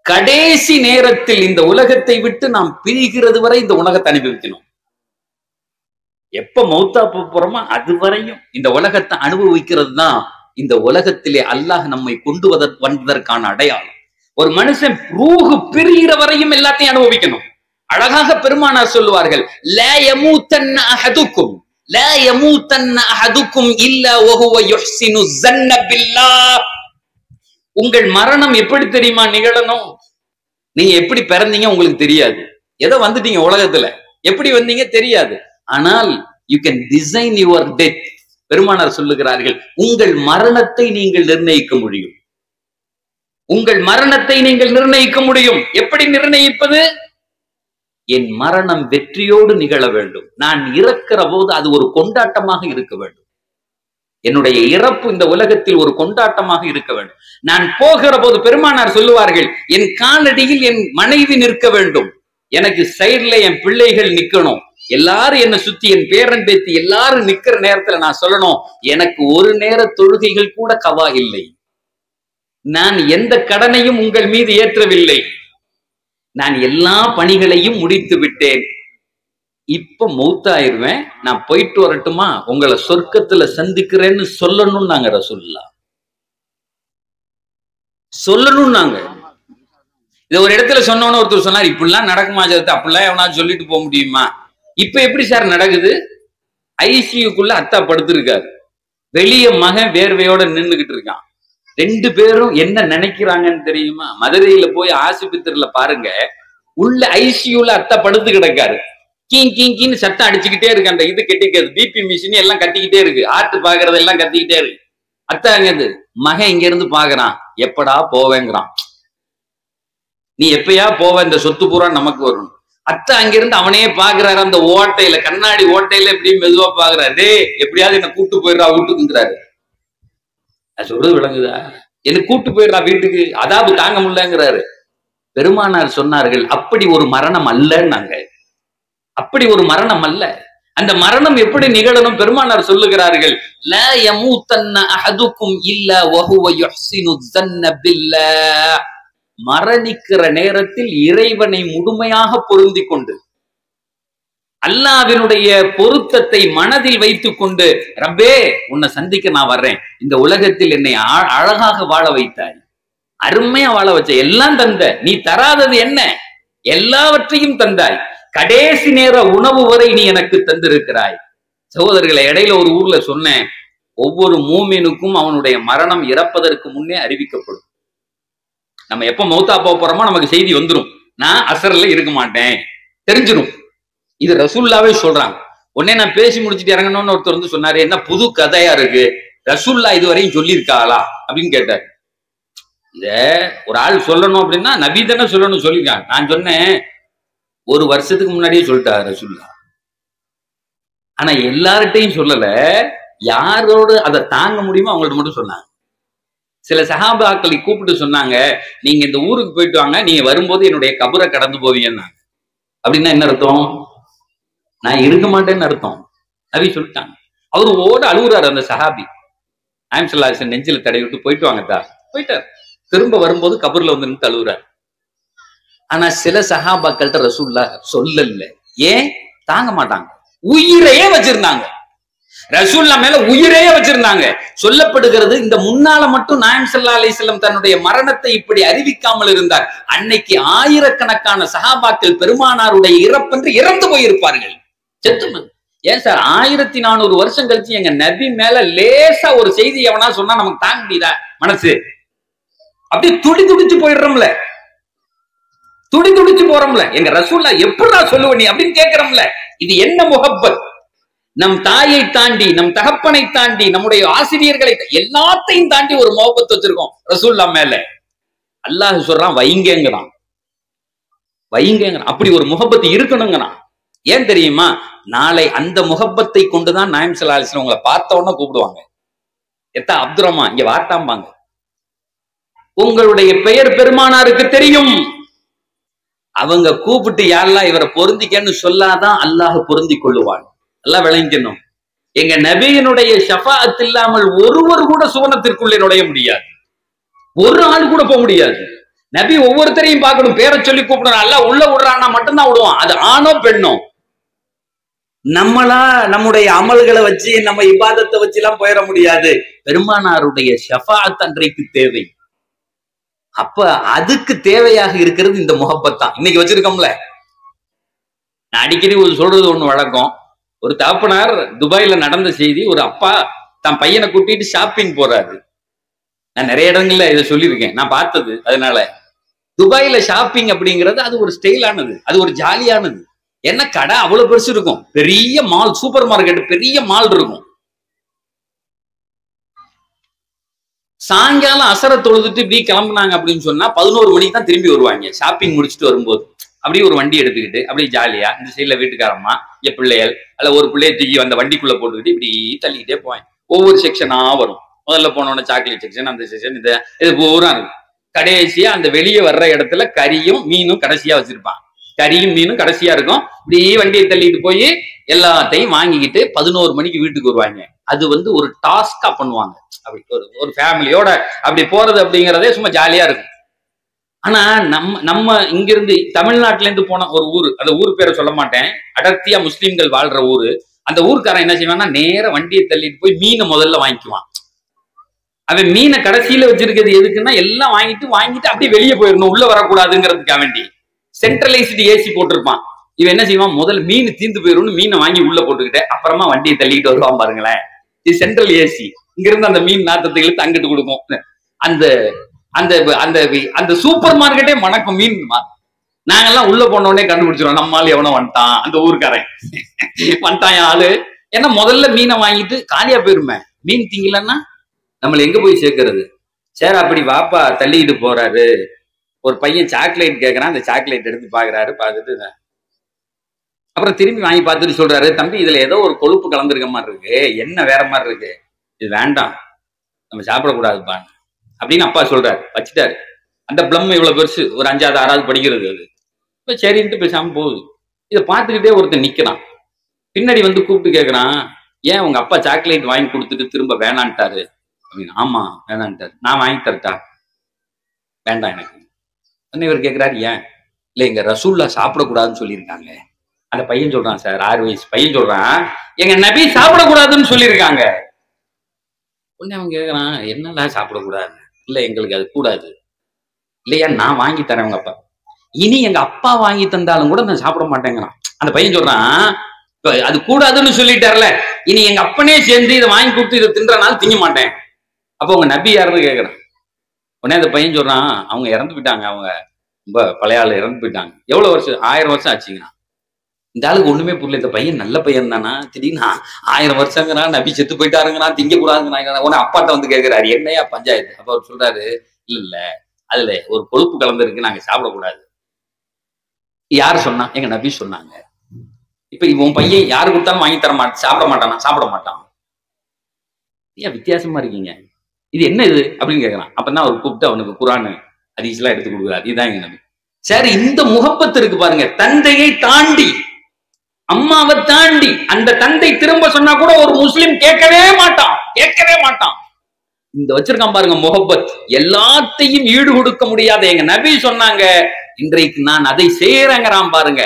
கடைசி நேரத்தில் இந்த உலகத்தை விட்டு நாம் பிரிகிறது வரை இந்த உலகத்தை அனுபவிக்கணும். எப்ப மௌத்தா போறோமோ அது வரையும் இந்த உலகத்தை அனுபவிக்கிறது தான் இந்த உலகத்திலே அல்லாஹ் நம்மை கொண்டு வந்ததற்கான அடையாளம். ஒரு மனுஷன் ரூஹு பிரிகிற வரையும் எல்லாத்தையும் அனுபவிக்கணும். அழகாக பெருமானார் சொல்லுவார்கள், லா யமூதன்ன அஹதுக்கும், லா யமூதன்ன அஹதுக்கும் இல்லா வஹுவ யுஹ்சினு ஸன்ன பில்லாஹ். உங்கள் மரணம் எப்படி தெரியுமா நிகழணும்? நீங்க எப்படி பிறந்தீங்க உங்களுக்கு தெரியாது, ஏதோ வந்துட்டீங்க உலகத்துல, எப்படி வந்தீங்க தெரியாது. ஆனால் you can design your death. பெருமானார் சொல்லுகிறார்கள், உங்கள் மரணத்தை நீங்கள் நிர்ணயிக்க முடியும். உங்கள் மரணத்தை நீங்கள் நிர்ணயிக்க முடியும். எப்படி நிர்ணயிப்பது? என் மரணம் வெற்றியோடு நிகழ வேண்டும். நான் இறக்கிற போது அது ஒரு கொண்டாட்டமாக இருக்க வேண்டும். என்னுடைய இறப்பு இந்த உலகத்தில் ஒரு கொண்டாட்டமாக இருக்க வேண்டும். நான் போகிற போது பெருமானார் சொல்லுவார்கள், என் காலடியில் என் மனைவி நிற்க வேண்டும், எனக்கு சைட்ல என் பிள்ளைகள் நிக்கணும், எல்லாரும் என்ன சுத்தி என் பேரன் பேத்தி எல்லாரும் நிக்கிற நேரத்துல நான் சொல்லணும், எனக்கு ஒரு நேர தொழுகைகள் கூட கவா இல்லை, நான் எந்த கடனையும் உங்கள் மீது ஏற்றவில்லை, நான் எல்லா பணிகளையும் முடித்து விட்டேன், இப்ப மௌத்தாயிருவேன், நான் போயிட்டு வரட்டுமா, உங்களை சொர்க்கத்துல சந்திக்கிறேன்னு சொல்லணும். நாங்க ரசூலுல்லாஹ் சொல்லணும். நாங்க இதை ஒரு இடத்துல சொன்னோன்னு ஒருத்தர் சொன்னார், இப்படிலாம் நடக்குமா ஜாதத்தை, அப்படிலாம் எவனா சொல்லிட்டு போக முடியுமா? இப்ப எப்படி சார் நடக்குது? ஐசியூக்குள்ள அத்தா படுத்திருக்காரு, வெளிய மகன் வேர்வையோட நின்றுகிட்டு இருக்கான். 2 பேரும் என்ன நினைக்கிறாங்கன்னு தெரியுமா? மதுரையில போய் ஆஸ்பத்திரியில பாருங்க, உள்ள ஐசியூல அத்தா படுத்து கிடக்காரு, கீன்னு சத்தம் அடிச்சுக்கிட்டே இருக்கு, அந்த இது கட்டிக்கிறது, பிபி மிஷின் எல்லாம் கட்டிக்கிட்டே இருக்கு, ஆட்டு பாக்குறது எல்லாம் கத்திக்கிட்டே இருக்கு. அத்தா எங்கது? மகன் இங்க இருந்து பாக்குறான், எப்படா போவேங்கிறான், நீ எப்பயா போவ, இந்த சொத்து பூரா நமக்கு வரும். அத்தை அங்கிருந்து அவனையே பாக்குறாரு, அந்த ஓட்டையில, கண்ணாடி ஓட்டையில எப்படி மெதுவா பாக்குறாரு, டே எப்படியாவது என்ன கூட்டு போயிடுறா வீட்டுக்குங்கிறாரு. அது சொல்றது விளங்குதா? என்ன கூட்டு போயிடுறா வீட்டுக்கு, அதாவது தாங்க முடியலங்கிறாரு. பெருமானார் சொன்னார்கள், அப்படி ஒரு மரணம் அல்லன்னாங்க. அப்படி ஒரு மரணம் அல்ல. அந்த மரணம் எப்படி நிகழணும்? பெருமானார் சொல்லுகிறார்கள், லா யமூதன்ன அஹதுக்கும் இல்லா வஹுவ யுஹ்சினு ஸன்ன பில்லாஹ். மரணிக்கிற நேரத்தில் இறைவனை முழுமையாக பொருந்தி கொண்டு, அல்லாஹ்வினுடைய பொருத்தத்தை மனதில் வைத்துக் கொண்டு, ரப்பே உன்னை சந்திக்க நான் வர்றேன், இந்த உலகத்தில் என்னை அழகாக வாழ வைத்தாய், அருமையா வாழ வச்ச, எல்லாம் தந்த, நீ தராதது என்ன? எல்லாவற்றையும் தந்தாய், கடைசி நேர உணவு வரை நீ எனக்கு தந்திருக்கிறாய். சகோதரர்களை, இடையில ஒரு ஊர்ல சொன்னேன், ஒவ்வொரு மூமினுக்கும் அவனுடைய மரணம் இறப்பதற்கு முன்னே அறிவிக்கப்படும். நம்ம எப்ப மௌத்தா போறோமோ நமக்கு செய்தி வந்துடும். நான் அசர்ல இருக்க மாட்டேன், தெரிஞ்சிடும். இது ரசூல்லாவே சொல்றாங்க. உடனே நான் பேசி முடிச்சுட்டு இறங்கணும்னு ஒருத்தர் வந்து சொன்னாரு, என்ன புது கதையா இருக்கு, ரசூல்லா இதுவரையும் சொல்லியிருக்காளா அப்படின்னு கேட்டார். இந்த ஒரு ஆள் சொல்லணும் அப்படின்னா நபி தானே சொல்லணும் சொல்லியிருக்காங்க. நான் சொன்னேன், ஒரு வருஷத்துக்கு முன்னாடியே சொல்லிட்டாரு ரசூல்லா. ஆனா எல்லார்ட்டையும் சொல்லல, யாரோடு அதை தாங்க முடியுமோ அவங்கள்ட்ட மட்டும் சொன்னாங்க. சில சஹாபாக்களை கூப்பிட்டு சொன்னாங்க, நீங்க இந்த ஊருக்கு போயிட்டு வாங்க, நீங்க வரும்போது என்னுடைய கபரை கடந்து போவீங்கன்னாங்க. அப்படின்னா என்ன அர்த்தம்? நான் இருக்க மாட்டேன்னு அர்த்தம். நபி சொல்லிட்டாங்க. அவரு ஓட அழுகுறாரு அந்த சஹாபி. நாயகம் ஸல்லல்லாஹு அலைஹி வஸல்லம் நெஞ்சில தடவி விட்டு போயிட்டு வாங்கத்தா, போயிட்டார். திரும்ப வரும்போது கபர்ல வந்து நின்று அழுகுறாரு. ஆனா சில சஹாபாக்கள்கிட்ட ரசூல்லா சொல்லல. ஏன்? தாங்க மாட்டாங்க. உயிரையே வச்சிருந்தாங்க, ரசூல்லா மேல உயிரையே வச்சிருந்தாங்க. சொல்லப்படுகிறது, இந்த முன்னால மட்டும் நாயகம் ஸல்லல்லாஹு அலைஹி வஸல்லம் தன்னுடைய மரணத்தை இப்படி அறிவிக்காமல் இருந்தார். அன்னைக்கு ஆயிரக்கணக்கான சஹாபாக்கள் பெருமானாருடைய இறப்பென்று இறந்து போயிருப்பார்கள். செத்துமன். ஏன் சார் 1400 வருஷம் கழிச்சு எங்க நபி மேல லேசா ஒரு செய்தி எவனா சொன்னா நமக்கு தாங்க முடியுதா? மனசு அப்படியே துடி துடிச்சு போயிடுறோம்ல, துடி துடிச்சு போறோம்ல. எங்க ரசூல்லா எப்படா சொல்லுவ நீ அப்படின்னு கேட்கிறோம்ல. இது என்ன முஹப்பத்? நம் தாயை தாண்டி, நம் தகப்பனை தாண்டி, நம்முடைய ஆசிரியர்களை எல்லாத்தையும் தாண்டி ஒரு முஹப்பத் வச்சிருக்கோம் ரசூல்லா மேல. அல்லாஹ் சொல்றான், வைங்கங்கிறான், வைங்கங்கிறான். அப்படி ஒரு முஹப்பத் இருக்கணுங்கிறான். ஏன் தெரியுமா? நாளை அந்த முஹப்பத்தை கொண்டுதான் நாயகம் ஸல்லல்லாஹு அலைஹி வஸல்லம் உங்களை பார்த்த உடனே கூப்பிடுவாங்க. எத்தா அப்துல் ரஹ்மான் இங்க வார்த்தாம்பாங்க. உங்களுடைய பெயர் பெருமானாருக்கு தெரியும். அவங்க கூப்பிட்டு யாரெல்லாம் இவரை பொருந்திக்கன்னு சொல்லாதான் அல்லாஹ் பொருந்தி கொள்ளுவான். எல்லாம் விளங்கணும். எங்க நபியினுடைய ஷஃபாஅத் இல்லாமல் ஒருவர் கூட சுவனத்திற்குள்ளே நுழைய முடியாது. ஒரு ஆள் கூட போக முடியாது. நபி ஒவ்வொருத்தரையும் பார்க்கணும், பேரை சொல்லி கூப்பிடணும். அல்லாஹ் உள்ள விடுறான்னா மட்டும்தான் விடுவான். அது ஆணோ பெண்ணோ. நம்மளா நம்முடைய அமல்களை வச்சு, நம்ம இபாதத்தை வச்சு எல்லாம் போயிட முடியாது. பெருமானாருடைய ஷஃபாஅத் அன்றைக்கு தேவை. அப்ப அதுக்கு தேவையாக இருக்கிறது இந்த முஹப்பத் தான். இன்னைக்கு வச்சிருக்கோம்ல. நான் அடிக்கடி சொல்றது ஒண்ணு வழக்கம். ஒரு தகப்பனார் துபாயில நடந்த செய்தி, ஒரு அப்பா தன் பையனை கூட்டிட்டு ஷாப்பிங் போறாரு. நான் நிறைய இடங்கள்ல இதை சொல்லியிருக்கேன், நான் பார்த்தது. அதனால துபாயில ஷாப்பிங் அப்படிங்கிறது அது ஒரு ஸ்டைலானது, அது ஒரு ஜாலியானது. என்ன கடை அவ்வளவு பெருசு இருக்கும், பெரிய மால், சூப்பர் மார்க்கெட், பெரிய மால் இருக்கும். சாயங்காலம் அசர தொழுதுட்டு இப்படி கிளம்புனாங்க அப்படின்னு சொன்னா 11 மணிக்கு தான் திரும்பி வருவாங்க. ஷாப்பிங் முடிச்சுட்டு வரும்போது அப்படியே ஒரு வண்டி எடுத்துக்கிட்டு அப்படியே ஜாலியா, இந்த சைட்ல வீட்டுக்காரம்மா, என் பிள்ளைகள், அல்ல ஒரு பிள்ளைய தூக்கி அந்த வண்டிக்குள்ள போட்டுக்கிட்டு இப்படி தள்ளிக்கிட்டே போவேன். ஒவ்வொரு செக்ஷனா வரும். முதல்ல போனோட சாக்லேட் செக்ஷன், அந்த செக்ஷன், இது பூரா இருக்கும். கடைசியா அந்த வெளியே வர்ற இடத்துல கறியும் மீனும் கடைசியா வச்சிருப்பான். கறியும் மீனும் கடைசியா இருக்கும். இப்படி வண்டியை தள்ளிட்டு போய் எல்லாத்தையும் வாங்கிக்கிட்டு 11 மணிக்கு வீட்டுக்கு வருவாங்க. அது ஒரு டாஸ்கா பண்ணுவாங்க. அப்படி ஒரு ஃபேமிலியோட அப்படி போறது அப்படிங்கிறதே சும்மா ஜாலியா இருக்கும். ஆனா நம்ம இங்கிருந்து தமிழ்நாட்டுல இருந்து போன ஒரு ஊரு, அந்த ஊர் பேரை சொல்ல மாட்டேன், அடர்த்தியா முஸ்லீம்கள் வாழ்ற ஊரு. அந்த ஊருக்காரன் என்ன செய்வான்னா, நேர வண்டியை தள்ளிட்டு போய் மீனை முதல்ல வாங்கிக்குவான். அவன் மீனை கடைசியில வச்சிருக்கிறது எதுக்குன்னா, எல்லாம் வாங்கிட்டு அப்படியே வெளியே போயிடணும், உள்ள வரக்கூடாதுங்கிறதுக்காக வேண்டி சென்ட்ரலைஸ்டு ஏசி போட்டிருப்பான். இவன் என்ன செய்வான், முதல்ல மீன் தீந்து போயிடும்னு மீனை வாங்கி உள்ள போட்டுக்கிட்டு அப்புறமா வண்டியை தள்ளிக்கிட்டு வருவான். பாருங்களேன், இது சென்ட்ரல் ஏசி. இங்க இருந்து அந்த மீன் நாத்தத்துக்கு அங்கிட்டு கொடுக்கும். அந்த அந்த அந்த அந்த சூப்பர் மார்க்கெட்டே மணக்கும் மீன். நாங்கெல்லாம் உள்ள போன உடனே கண்டுபிடிச்சிருவோம், நம்மால் எவனோ வந்துட்டான், அந்த ஊருக்காரன் வந்துட்டான் ஆளு. ஏன்னா முதல்ல மீனை வாங்கிட்டு காலியா போயிருமே, மீன் திங்கலன்னா நம்மள எங்க போய் சேர்க்கறது. சரி அப்படி வாப்பா தள்ளிக்கிட்டு போறாரு. ஒரு பையன் சாக்லேட் கேட்கறான், அந்த சாக்லேட் எடுத்து பாக்குறாரு. பார்த்துட்டு அப்புறம் திரும்பி வாங்கி பார்த்துட்டு சொல்றாரு, தம்பி இதுல ஏதோ ஒரு கொழுப்பு கலந்துருக்க மாதிரி இருக்கு, என்ன வேற மாதிரி இருக்கு, இது வேண்டாம், நம்ம சாப்பிடக்கூடாதுப்பா அப்படின்னு அப்பா சொல்றாரு. வச்சுட்டாரு. அந்த பிளம் இவ்வளவு பெருசு, ஒரு 5வது 6வது படிக்கிறது அது. இப்ப சரின்ட்டு பேசாம போகுது. இதை பார்த்துக்கிட்டே ஒருத்தன் நிக்கிறான். பின்னாடி வந்து கூப்பிட்டு கேட்கறான், ஏன் உங்க அப்பா சாக்லேட் வாங்கி கொடுத்துட்டு திரும்ப வேணான்ட்டாரு அப்படின்னு. ஆமா வேணான்ட்டாரு. நான் வாங்கி தரட்டா? வேண்டாம் எனக்கு. இவர் கேட்கிறாரு, ஏன்? இல்ல எங்க ரசூல்லா சாப்பிடக்கூடாதுன்னு சொல்லியிருக்காங்க. அந்த பையன் சொல்றான், சார் 6 வயசு பையன் சொல்றான், எங்க நபி சாப்பிடக்கூடாதுன்னு சொல்லியிருக்காங்க. உடனே அவன் கேட்கறான், என்னெல்லாம் சாப்பிடக்கூடாது? இல்ல எங்களுக்கு அது கூடாது. இல்லையா, நான் வாங்கி தரேன் உங்க அப்பா. இனி எங்க அப்பா வாங்கி தந்தாலும் கூட நான் சாப்பிட மாட்டேங்கிறான். அந்த பையன் சொல்றான், அது கூடாதுன்னு சொல்லிட்டார்ல, இனி எங்க அப்பனே சேர்ந்து இதை வாங்கி கொடுத்து இதை தின்றனால திங்க மாட்டேன். அப்போ உங்க நபி யாருன்னு கேட்கறான். உடனே அந்த பையன் சொல்றான், அவங்க இறந்து போயிட்டாங்க, அவங்க ரொம்ப பழைய ஆள் இறந்து போயிட்டாங்க. எவ்வளவு வருஷம்? 1000 வருஷம் ஆச்சுங்கிறான். இந்த ஆளுக்கு ஒண்ணுமே புரியல. இந்த பையன் நல்ல பையன் தானா? திடீர்னு 1000 வருஷங்கிறான், நபி செத்து போயிட்டாருங்கிறான், திங்க கூடாதுங்கிறான். உடனே அப்பாட்ட வந்து கேட்கிறாரு, என்னையா பஞ்சாயத்து? அப்ப அவர் சொல்றாரு, இல்ல அதுல ஒரு கொழுப்பு கலந்துருக்கு, நாங்க சாப்பிடக்கூடாது. யாரு சொன்னா? எங்க நபி சொன்னாங்க. இப்ப இவன் பையன் யாரு கொடுத்தாலும் வாங்கி தர மாட்டான், சாப்பிட மாட்டானா? சாப்பிட மாட்டான். ஏன் வித்தியாசமா இருக்கீங்க, இது என்ன இது அப்படின்னு கேட்கறான். அப்பதான் அவர் கூப்பிட்டு அவனுக்கு குர்ஆன் ஹதீஸ் எல்லாம் எடுத்து கொடுக்குறாரு. இதுதான் எங்க நபி. சரி, இந்த முகப்பத்து இருக்கு பாருங்க, தந்தையை தாண்டி, அம்மாவை தாண்டி. அந்த தந்தை திரும்ப சொன்னா கூட ஒரு முஸ்லிம் கேட்கவே மாட்டான். இந்த வச்சிருக்கான் பாருங்க முகப்பத், எல்லாத்தையும் ஈடு கொடுக்க முடியாத எங்க நபி சொன்னாங்க, இன்றைக்கு நான் அதை செய்யறேங்கிறான் பாருங்க.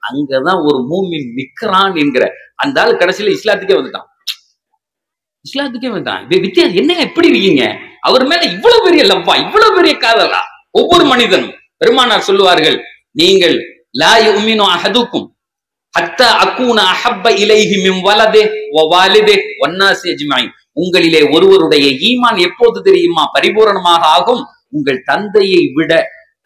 அங்கதான் ஒரு மூமின் நிக்கிறான் என்கிற அந்த ஆள் கடைசியில இஸ்லாத்துக்கே வந்துட்டான். வித்தியாசம் என்ன? எப்படி இருக்கீங்க? அவர் மேல இவ்வளவு பெரிய லவ்வா, இவ்வளவு பெரிய காதலா? ஒவ்வொரு மனிதனும் பெருமானார் சொல்லுவார்கள், நீங்கள் லா யுமினு அஹதுக்கும் ஹத்தா அகூன அஹப்ப இலைஹி மின் வலதிஹி வ வாலிதிஹி வன்னாஸி அஜ்மஈன். உங்களிலே ஒருவருடைய ஈமான் எப்போது தெரியுமா பரிபூரணமாக ஆகும்? உங்கள் தந்தையை விட,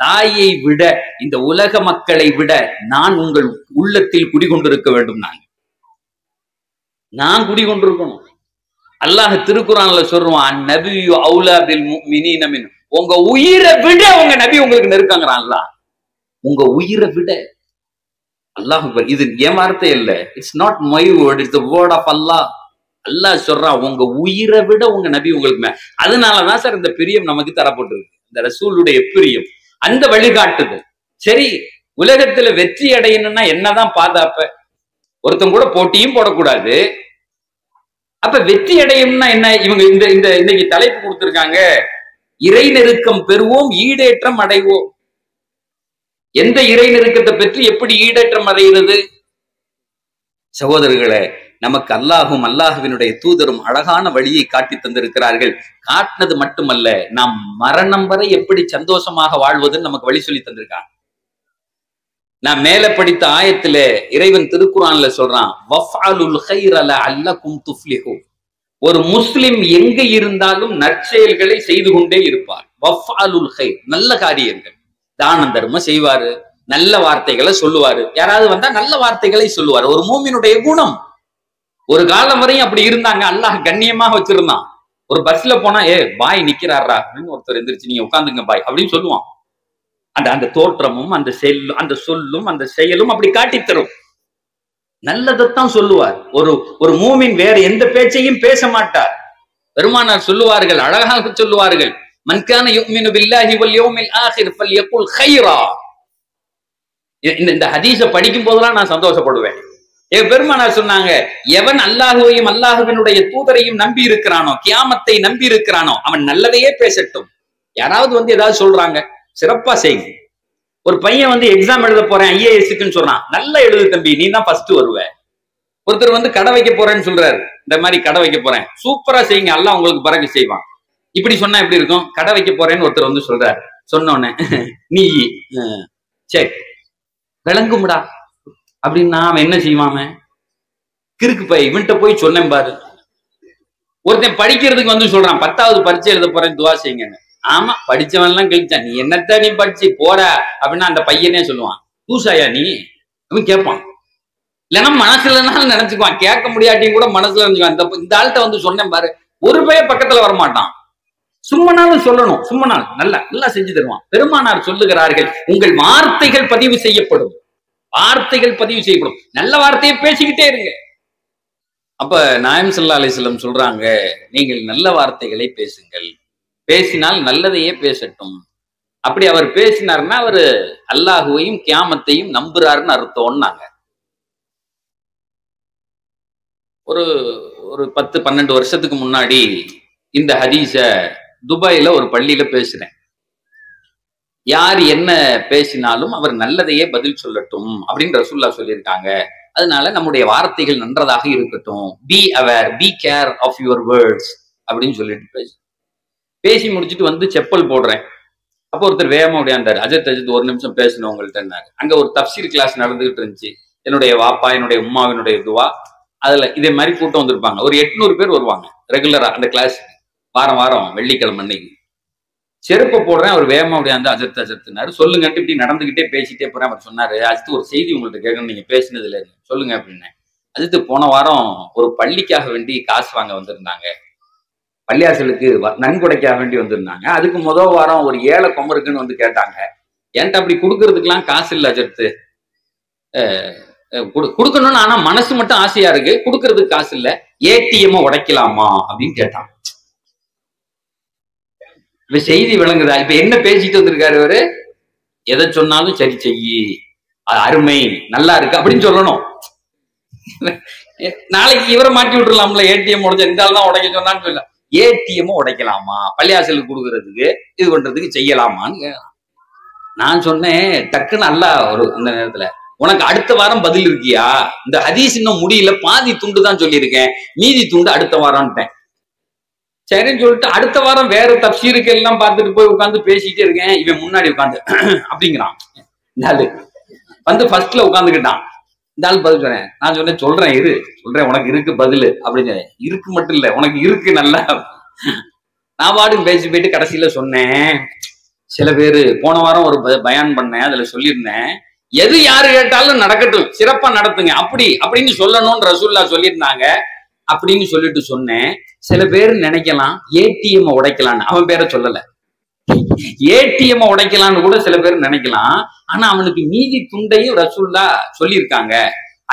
தாயை விட, இந்த உலக மக்களை விட நான் உங்கள் உள்ளத்தில் குடிகொண்டிருக்க வேண்டும். நான் குடிகொண்டிருக்கணும். அல்லாஹ் திருக்குர்ஆன்ல சொல்றான், நபியு அவுலா பில் முஃமினீன மின். உங்க உயிரை விட உங்க நபி உங்களுக்கு நெருக்கங்கிறான். அல்லாஹ் உங்க உயிரை விட. அல்லாஹ் இது என் வார்த்தை இல்ல, it's not my word, it's the word of Allah. Allah சொல்றான், உங்க உயிரை விட உங்க நபி உங்களுக்கு. அதனாலதான் சார் இந்த பிரியம் நமக்கு தரப்பட்டிருக்கு, இந்த ரசூலுடைய பிரியம், அந்த வழிகாட்டுதல். சரி, உலகத்துல வெற்றி அடையணும்னா என்னதான் பாதுகாப்ப? ஒருத்தன் கூட போட்டியும் போடக்கூடாது. அப்ப வெற்றி அடையும்னா என்ன? இவங்க இந்த இன்னைக்கு தலைப்பு கொடுத்திருக்காங்க, இறை நெருக்கம் பெறுவோம், ஈடேற்றம் அடைவோம். எந்த இறை நெருக்கத்தை பெற்று எப்படி ஈடேற்றம் அடைகிறது? சகோதரர்களே, நமக்கு அல்லாஹும் அல்லாஹுவினுடைய தூதரும் அழகான வழியை காட்டி தந்திருக்கிறார்கள். காட்டினது மட்டுமல்ல, நாம் மரணம் வரை எப்படி சந்தோஷமாக வாழ்வதுன்னு நமக்கு வழி சொல்லி தந்திருக்காங்க. நான் மேல படித்த ஆயத்துல இறைவன் திருக்குர்ஆன்ல சொல்றான், வஃஅலுல் கைர லஅல்லகும் துஃப்லிஹூன். ஒரு முஸ்லிம் எங்க இருந்தாலும் நற்செயல்களை செய்து கொண்டே இருப்பார். வஃஅலுல் கைர், நல்ல காரியங்கள், தான தர்மம் செய்வாரு, நல்ல வார்த்தைகளை சொல்லுவாரு. யாராவது வந்தா நல்ல வார்த்தைகளை சொல்லுவாரு. ஒரு மூமினுடைய குணம். ஒரு காலம் வரையும் அப்படி இருந்தாங்க. அல்லாஹ் கண்ணியமாக வச்சிருந்தான். ஒரு பஸ்ல போனா, பாய் நிக்கிறாரா அப்படின்னு ஒருத்தர் எந்திரிச்சு, நீங்க உட்காந்துங்க பாய் அப்படின்னு சொல்லுவான். அந்த தோற்றமும் அந்த சொல்லும் அந்த செயலும் அப்படி காட்டி தரும். நல்லதைத்தான் சொல்லுவார். ஒரு மூமின் வேற எந்த பேச்சையும் பேச மாட்டார். பெருமானார் சொல்லுவார்கள், அழகாக சொல்லுவார்கள், மன் கான யுமினு பில்லாஹி வல் யௌமில் ஆகிர் ஃபல்யகுல் கைரா. இந்த ஹதீஸ படிக்கும் போதெல்லாம் நான் சந்தோஷப்படுவேன். பெருமானார் சொன்னாங்க, எவன் அல்லாஹுவையும் அல்லாஹுவினுடைய தூதரையும் நம்பி இருக்கிறானோ, கியாமத்தை நம்பி இருக்கிறானோ, அவன் நல்லதையே பேசட்டும். யாராவது வந்து ஏதாவது சொல்றாங்க, சிறப்பா செய்யுங்க. ஒரு பையன் வந்து எக்ஸாம் எழுத போறேன் ஐஏஎஸ்க்குன்னு சொல்றான், நல்லா எழுது தம்பி, நீ தான் ஃபர்ஸ்ட் வருவ. ஒருத்தர் வந்து கடை வைக்க போறேன்னு சொல்றாரு, இந்த மாதிரி கடை வைக்க போறேன், சூப்பரா செய்யுங்க, அல்லாஹ் உங்களுக்கு பறக்க செய்வான். இப்படி சொன்னா எப்படி இருக்கும்? கடை வைக்க போறேன்னு ஒருத்தர் வந்து சொல்றாரு, சொன்னோன்னே நீ சரி விளங்கும்டா அப்படின்னா அவன் என்ன செய்வாம? கிறுக்கு பை, இவன்கிட்ட போய் சொன்னேன் பாரு. ஒருத்தன் படிக்கிறதுக்கு வந்து சொல்றான், 10வது பரீட்சை எழுத போறேன்னு துவா செய்யுங்க. ஆமா, படிச்சவன் எல்லாம் கழிச்சான், நீ என்னத்தான் நீ படிச்சு போற அப்படின்னா அந்த பையனே சொல்லுவான், தூசாயா நீ அவன் கேட்பான். இல்லைன்னா மனசுலனாலும் நினைச்சுக்குவான், கேட்க முடியாட்டியும் கூட மனசுல நினைச்சுக்குவான். இந்த ஆள்கிட்ட வந்து சொன்னேன் பாரு, ஒரு பையன் பக்கத்துல வரமாட்டான். சும்மனாலும் சொல்லணும், சும்மனால் நல்லா செஞ்சு தருவான். பெருமானார் சொல்லுகிறார்கள், உங்கள் வார்த்தைகள் பதிவு செய்யப்படும், வார்த்தைகள் பதிவு செய்யப்படும், நல்ல வார்த்தையை பேசிக்கிட்டே இருங்க. அப்ப நாயம் ஸல்லல்லாஹு அலைஹி வஸல்லம் சொல்றாங்க, நீங்கள் நல்ல வார்த்தைகளை பேசுங்கள், பேசினால் நல்லதையே பேசட்டும். அப்படி அவர் பேசினார்னா அவரு அல்லாஹுவையும் கியாமத்தையும் நம்புறாருன்னு அர்த்தம்னாங்க. ஒரு ஒரு 10-12 வருஷத்துக்கு முன்னாடி இந்த ஹதீஸ துபாயில ஒரு பள்ளியில பேசுறேன். யார் என்ன பேசினாலும் அவர் நல்லதையே பதில் சொல்லட்டும் அப்படின்னு ரசூலுல்லாஹ் சொல்லியிருக்காங்க. அதனால நம்முடைய வார்த்தைகள் நன்றதாக இருக்கட்டும். Be aware, be care of your words அப்படின்னு சொல்லிட்டு பேசி முடிச்சுட்டு வந்து செப்பல் போடுறேன். அப்போ ஒருத்தர் வேகமா ஓடியாந்தாரு. அஜித் ஒரு நிமிஷம் பேசணும் உங்கள்கிட்ட. அங்க ஒரு தப்சீர் கிளாஸ் நடந்துகிட்டு இருந்துச்சு. என்னுடைய வாப்பா, என்னுடைய உம்மாவினுடைய துவா, அதுல இதே மாதிரி கூட்டம் வந்திருப்பாங்க. ஒரு 800 பேர் வருவாங்க ரெகுலரா அந்த கிளாஸ். வாரம் வாரம் வெள்ளிக்கிழமை அன்னைக்கு செருப்பை போடுறேன். அவர் வேகமா ஓடியாந்து அஜித்னாரு. சொல்லுங்கன்ட்டு இப்படி நடந்துகிட்டே பேசிட்டே போறேன். அவர் சொன்னாரு, அஜித் ஒரு செய்தி உங்கள்கிட்ட கேட்கணும், நீங்க பேசினது இல்ல, சொல்லுங்க அப்படின்னு. அஜித் போன வாரம் ஒரு பள்ளிக்காக வேண்டி காசு வாங்க வந்திருந்தாங்க. பள்ளியாசலுக்கு நன்கொடைக்காக வேண்டி வந்திருந்தாங்க. அதுக்கு முதல் வாரம் ஒரு ஏழை கொமருக்குன்னு வந்து கேட்டாங்க. என்கிட்ட அப்படி கொடுக்கறதுக்கெல்லாம் காசு இல்லை அஜித், கொடுக்கணும்னு ஆனா மனசு மட்டும் ஆசையா இருக்கு, கொடுக்கறதுக்கு காசு இல்ல, ஏடிஎம் உடைக்கலாமா அப்படின்னு கேட்டான். இப்ப செய்தி விளங்குதா? இப்ப என்ன பேசிட்டு வந்திருக்காரு அவரு? எதை சொன்னாலும் சரி செய்யி, அது அருமை, நல்லா இருக்கு அப்படின்னு சொல்லணும். நாளைக்கு இவரை மாட்டி விட்டுலாம்ல, ஏடிஎம் உடைச்ச இந்த ஆள் தான் உடைக்க சொன்னான்னு சொல்ல, ஏடிஎம் உடைக்கலாமா, பள்ளியாசலுக்கு கொடுக்கறதுக்கு இது பண்றதுக்கு செய்யலாமான்னு நான் சொன்னேன். டக்குன்னு அல்ல ஒரு அந்த நேரத்துல, உனக்கு அடுத்த வாரம் பதில் இருக்கியா? இந்த ஹதீஸ் இன்னும் முடியல, பாதி துண்டு தான் சொல்லியிருக்கேன், மீதி துண்டு அடுத்த வாரம்ட்டேன். சரின்னு சொல்லிட்டு அடுத்த வாரம் வேற தப்சீருக்கு எல்லாம் பார்த்துட்டு போய் உட்காந்து பேசிட்டே இருக்கேன். இவன் முன்னாடி உட்காந்து அப்படிங்கிறான். இந்த ஆளு வந்து ஃபர்ஸ்ட்ல உட்காந்துக்கிட்டான். இந்த ஆள் பதில் சொன்னேன். நான் சொன்னேன், சொல்றேன் உனக்கு இருக்கு பதில் அப்படின்னு. இருக்கு மட்டும் இல்ல, உனக்கு இருக்கு நல்லா. நான் பாட்டுக்கு பேசி போயிட்டு கடைசியில சொன்னேன், சில பேரு போன வாரம் ஒரு பயான் பண்ணேன், அதுல சொல்லியிருந்தேன், எது யாரு கேட்டாலும் நடக்கட்டும், சிறப்பா நடத்துங்க அப்படின்னு சொல்லணும்னு ரசூலுல்லாஹ் சொல்லியிருந்தாங்க அப்படின்னு சொல்லிட்டு சொன்னேன். சில பேர் நினைக்கலாம் ஏடிஎம் உடைக்கலான்னு, அவன் பேரை சொல்லல, ஏடிஎம் உடைக்கலான்னு கூட சில பேர் நினைக்கலாம். ஆனா அவனுக்கு மீதி துண்டையும் ரசூலுல்லாஹ் சொல்லியிருக்காங்க.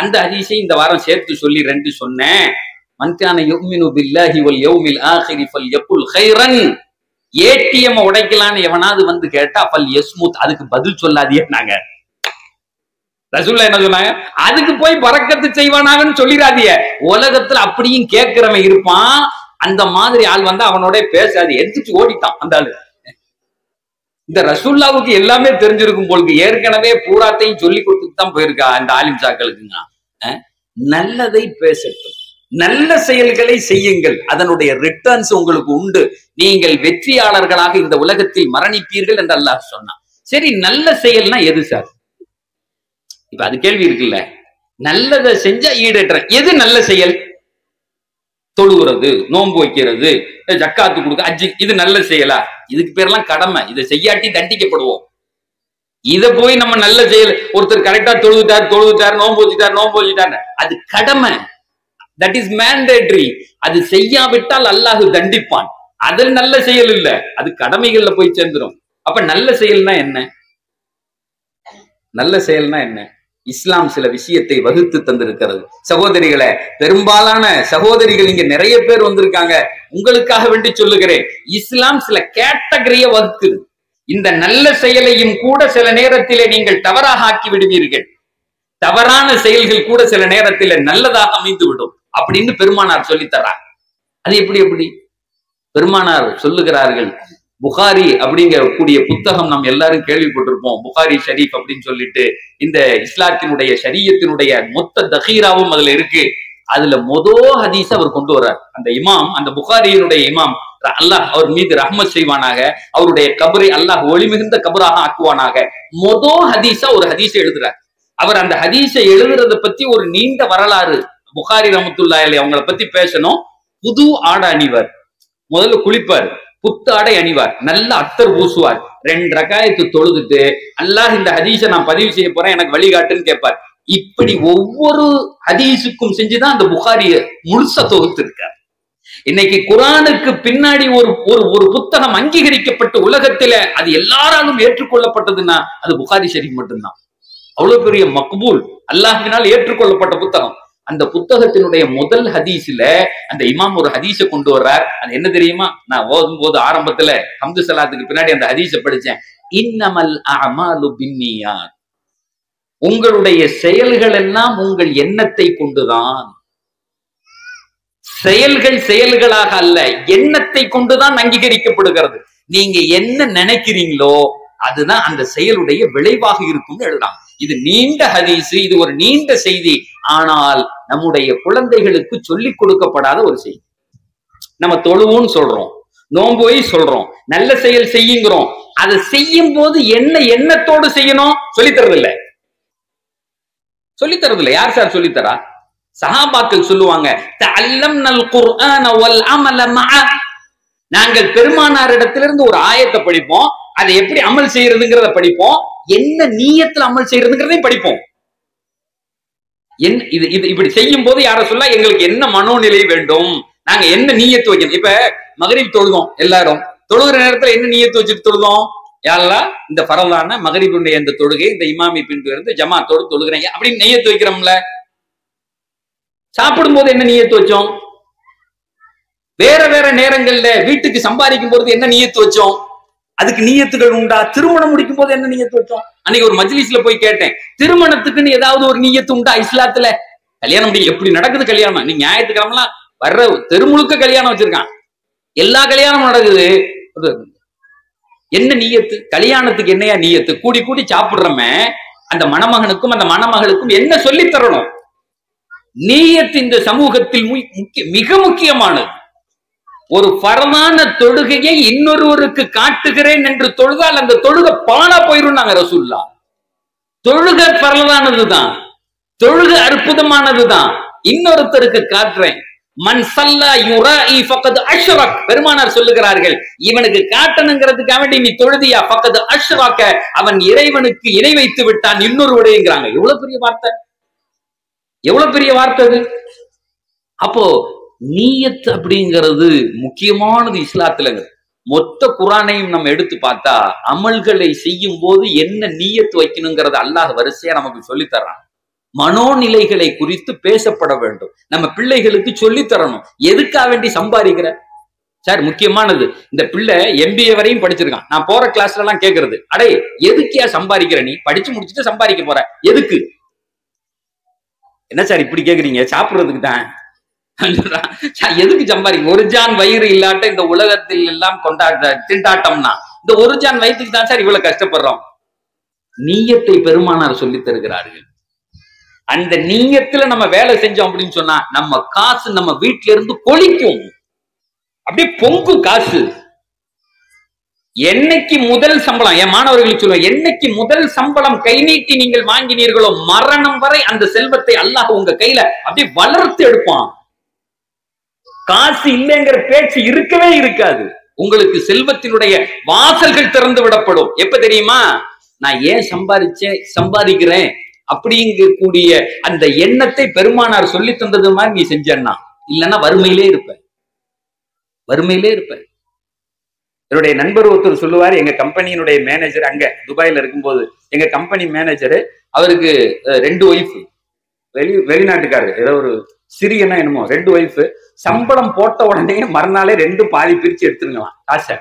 அந்த ஹதீஸை இந்த வாரம் சேர்த்து சொல்லி 2 சொன்னேன். மன்கான யுமினு பில்லாஹி வல் யௌமில் ஆகிரி ஃபல்யகுல் கைரன். ஏடிஎம் உடைக்கலான்னு எவனாவது வந்து கேட்டா ஃபல் யஸ்முத், அதுக்கு பதில் சொல்லாதீங்க. ரசூலுல்லாஹ் என்ன சொன்னாங்க? அதுக்கு போய் பரக்கத்து செய்வானாங்கன்னு சொல்லிடாதீங்க. உலகத்துல அப்படியும் கேட்கிறவன் இருப்பான், அந்த மாதிரி ஆள் வந்து அவனோட பேசாது, எடுத்துட்டு ஓடிட்டான் அந்த ஆளு. இந்த ரசூலுல்லாஹ்வுக்கு எல்லாமே தெரிஞ்சிருக்கும் போலுக்கு, ஏற்கனவே பூராத்தையும் சொல்லி கொடுத்துட்டு தான் போயிருக்கா இந்த ஆலிம் சாக்களுக்குங்க. நல்லதை பேசட்டும், நல்ல செயல்களை செய்யுங்கள், அதனுடைய ரிட்டர்ன்ஸ் உங்களுக்கு உண்டு, நீங்கள் வெற்றியாளர்களாக இந்த உலகத்தில் மரணிப்பீர்கள் என்று அல்லாஹ் சொன்னான். சரி, நல்ல செயல்னா எது சார்? இப்ப அது கேள்வி இருக்குல்ல. நல்லதை செஞ்சா ஈடேற்ற எது நல்ல செயல்? தொழுகிறது, நோன்பு வைக்கிறது, ஜக்காத்து கொடுக்க, அஜி, இது நல்ல செயலா? இதுக்கு பேரெல்லாம் கடமை. இதை செய்யாட்டி தண்டிக்கப்படுவோம். இதை போய் நம்ம நல்ல செயல், ஒருத்தர் கரெக்டா தொழுதுட்டார், நோன்பு வச்சுட்டார், அது கடமை. That is mandatory. அது செய்யாவிட்டால் அல்லாஹ் தண்டிப்பான். அது நல்ல செயல் இல்ல, அது கடமைகள்ல போய் சேர்ந்துடும். அப்ப நல்ல செயல்னா என்ன? நல்ல செயல்னா என்ன? இஸ்லாம் சில விஷயத்தை வகுத்து தந்திருக்கிறது. சகோதரிகளே, பெரும்பாலான சகோதரிகள் இங்க நிறைய பேர் வந்திருக்காங்க, உங்களுக்காக வேண்டி சொல்லுகிறேன். இஸ்லாம் சில கேட்டகரிய வகுக்குது. இந்த நல்ல செயலையும் கூட சில நேரத்திலே நீங்கள் தவறாக ஆக்கி விடுவீர்கள். தவறான செயல்கள் கூட சில நேரத்திலே நல்லதாக அமைந்து விடும் அப்படின்னு பெருமானார் சொல்லித்தரார். அது எப்படி? பெருமானார் சொல்லுகிறார்கள். புகாரி அப்படிங்கக்கூடிய புத்தகம் நம்ம எல்லாரும் கேள்விப்பட்டிருப்போம். புகாரி ஷரீஃப் அப்படின்னு சொல்லிட்டு இந்த இஸ்லாத்தினுடைய ஷரியத்தினுடைய மொத்த தஹீராவும் அதுல இருக்கு. அதுல ஹதீஸ் அவர் கொண்டு வர்றார். அந்த இமாம், அந்த புகாரியினுடைய இமாம், அல்லாஹ் அவர் மீது ரஹ்மத் செய்வானாக, அவருடைய கபரை அல்லாஹ் ஒளிமிகுந்த கபராக ஆக்குவானாக, ஹதீஸா ஒரு ஹதீஸை எழுதுறார். அவர் அந்த ஹதீஸை எழுதுறத பத்தி ஒரு நீண்ட வரலாறு. புகாரி ரஹ்மத்துல்லாஹி அலைஹி அவங்களை பத்தி பேசணும். புது ஆடை அணிவர், முதல்ல குளிப்பார், புத்தாடை அணிவார், நல்ல அத்தர் பூசுவார், 2 ரகாயத்து தொழுதுட்டு அல்லாஹ் இந்த ஹதீஸை நான் பதிவு செய்ய போறேன், எனக்கு வழிகாட்டுன்னு கேட்பார். இப்படி ஒவ்வொரு ஹதீஸுக்கும் செஞ்சுதான் அந்த புகாரிய முழுசா தொகுத்து இருக்கார். இன்னைக்கு குர்ஆனுக்கு பின்னாடி ஒரு புத்தகம் அங்கீகரிக்கப்பட்ட உலகத்தில அது எல்லாராலும் ஏற்றுக்கொள்ளப்பட்டதுன்னா அது புகாரி ஷரீஃப் மட்டும்தான். அவ்வளவு பெரிய மக்பூல், அல்லாஹ்வினால் ஏற்றுக்கொள்ளப்பட்ட புத்தகம். அந்த புத்தகத்தினுடைய முதல் ஹதீஸ்ல அந்த இமாம் ஒரு ஹதீஸை கொண்டு வர்றார். அது என்ன தெரியுமா? நான் ஓதும் போது ஆரம்பத்துல ஹம்து ஸலாத்துக்கு பின்னாடி அந்த ஹதீஸை படிச்சேன். இன்னமல் அஅமாலு பின்னியாத், உங்களுடைய செயல்கள் எல்லாம் உங்கள் எண்ணத்தை கொண்டுதான். செயல்கள் செயல்களாக அல்ல, எண்ணத்தை கொண்டுதான் அங்கீகரிக்கப்படுகிறது. நீங்க என்ன நினைக்கிறீங்களோ அதுதான் அந்த செயலுடைய விளைவாக இருக்கும்னு எழுதலாம். இது நீண்ட ஹதீஸ், இது ஒரு நீண்ட செய்தி. ஆனால் நம்முடைய குழந்தைகளுக்கு சொல்லிக் கொடுக்கப்படாத ஒரு செய்தி. நம்ம தொழுவோன்னு சொல்றோம், நோம்போய் சொல்றோம், நல்ல செயல் செய்யுங்கிறோம். அதை செய்யும் போது என்ன எண்ணத்தோடு செய்யணும் சொல்லித்தரது இல்லை. சொல்லித்தரது இல்லை. யார் சார் சொல்லித்தரா? சஹாபாக்கள் சொல்லுவாங்க, தஅல்லம்னல் குர்ஆன வல் அமல மஅ. நாங்கள் பெருமானாரிடத்திலிருந்து ஒரு ஆயத்தை படிப்போம், அதை எப்படி அமல் செய்யறதுங்கிறத படிப்போம், என்ன நீயத்துல அமல் செய்யறதுங்கிறதையும் படிப்போம். இது இப்படி செய்யும் போது யார சொல்ல, எங்களுக்கு என்ன மனோநிலை வேண்டும், நாங்க என்ன நீயத்து வைக்கணும். இப்ப மகரிப் தொழுதோம், எல்லாரும் தொழுகிற நேரத்துல என்ன நீயத்து வச்சுட்டு தொழுதோம்? யாரெல்லாம் இந்த பரவலான மகரிபுடைய இந்த தொழுகை இந்த இமாமி பின்தொடர்ந்து ஜமாத்தோடு தொழுகிறேன் அப்படின்னு நீயத்து வைக்கிறோம்ல. சாப்பிடும் போது என்ன நீயத்து வச்சோம்? வேற வேற நேரங்கள்ல வீட்டுக்கு சம்பாதிக்கும் போது என்ன நீயத்து வச்சோம்? அதுக்கு நீயத்துகள் உண்டா? திருமணம் முடிக்கும் போது என்ன நீயத்து வச்சோம்? அன்னைக்கு ஒரு மஜ்லிஸ்ல போய் கேட்டேன், திருமணத்துக்குன்னு ஏதாவது ஒரு நீயத்து உண்டா இஸ்லாத்துல? கல்யாணம் எப்படி நடக்குது கல்யாணம்? நீ ஞாயிற்றுக்கிழமை வர்ற தெருமுழுக்க கல்யாணம் வச்சிருக்கான், எல்லா கல்யாணமும் நடக்குது. என்ன நீயத்து? கல்யாணத்துக்கு என்னையா நீயத்து? கூடி கூடி சாப்பிடுறமே அந்த மணமகனுக்கும் அந்த மணமகளுக்கும் என்ன சொல்லி தரணும்? நீயத்து இந்த சமூகத்தில் மிக முக்கியமானது. ஒரு பரமான தொழுகையை இன்னொருவருக்கு காட்டுகிறேன் என்று தொழுதால் அந்த தொழுகை பாழா போயிரும் நாங்க ரசூலுல்லாஹ். தொழுகை பரவானதுதான், தொழுகை அற்புதமானதுதான். இன்னொருத்தருக்கு காட்டுறேன், மன் ஸல்லா யுராஇ ஃபகத் அஷ்ரக். பெருமானார் சொல்லுகிறார்கள், இவனுக்கு காட்டணுங்கிறதுக்காக வேண்டி நீ தொழுதியா, ஃபகத் அஷ்ரக, அவன் இறைவனுக்கு இணை வைத்து விட்டான் இன்னொருவரைங்கிறாங்க. எவ்வளவு பெரிய வார்த்தை, எவ்வளவு பெரிய வார்த்தை அது. அப்போ நீயத் அப்படிங்கிறது முக்கியமானது இஸ்லாத்துல. மொத்த குர்ஆனையும் நம்ம எடுத்து பார்த்தா அமல்களை செய்யும் போது என்ன நீயத் வைக்கணுங்கிறத அல்லாஹ் வரிசையா நமக்கு சொல்லி தர்றான். மனோநிலைகளை குறித்து பேசப்பட வேண்டும், நம்ம பிள்ளைகளுக்கு சொல்லி தரணும். எதுக்காக வேண்டி சம்பாதிக்கிற சார்? முக்கியமானது, இந்த பிள்ளை MBA வரையும் படிச்சிருக்கான். நான் போற கிளாஸ்ல எல்லாம் கேட்கறது, அடே எதுக்கியா சம்பாதிக்கிற? நீ படிச்சு முடிச்சுட்டு சம்பாதிக்க போற, எதுக்கு? என்ன சார் இப்படி கேக்குறீங்க? சாப்பிடுறதுக்கு தான். எதுக்கு சம்பாதிக்க? ஒரு ஜான் வயிறு இல்லாட்ட இந்த உலகத்தில் எல்லாம் திண்டாட்டம்னா இந்த ஒரு ஜான் வயிற்றுக்கு தான் சார் இவ்வளவு கஷ்டப்படுறோம். நீயத்தை பெருமானார் சொல்லி தருகிறார்கள். அந்த நீயத்துல நம்ம வேலை செஞ்சோம் அப்படின்னு சொன்னா நம்ம காசு நம்ம வீட்டுல இருந்து கொளிக்கும், அப்படியே பொங்கும் காசு. என்னைக்கு முதல் சம்பளம், என் மாணவர்களுக்கு சொல்லுவேன், என்னைக்கு முதல் சம்பளம் கை நீட்டி நீங்கள் வாங்கினீர்களோ மரணம் வரை அந்த செல்வத்தை அல்லாஹ் உங்க கையில அப்படியே வளர்த்து எடுப்பான். காசு இல்லைங்கிற பேச்சு இருக்கவே இருக்காது. உங்களுக்கு செல்வத்தினுடைய வாசல்கள் திறந்து விடப்படும். எப்ப தெரியுமா? நான் ஏன் சம்பாதிக்கிறேன் அப்படிங்கக்கூடிய அந்த எண்ணத்தை பெருமானார் சொல்லி தந்தது மாதிரி நீ செஞ்சன்னா, இல்லைன்னா வறுமையிலே இருப்ப, வறுமையிலே இருப்ப. என்னுடைய நண்பர் ஒருத்தர் சொல்லுவாரு, எங்க கம்பெனியினுடைய மேனேஜர் அங்க துபாயில இருக்கும்போது, எங்க கம்பெனி மேனேஜரு, அவருக்கு 2 ஒய்ஃப், வெளிநாட்டுக்காரரு, ஏதோ ஒரு சிறியனா என்னமோ 2 ஒய்ஃப். சம்பளம் போட்ட உடனே மறுநாளே 2 பாதி பிரிச்சு எடுத்துருங்களாம் காசை.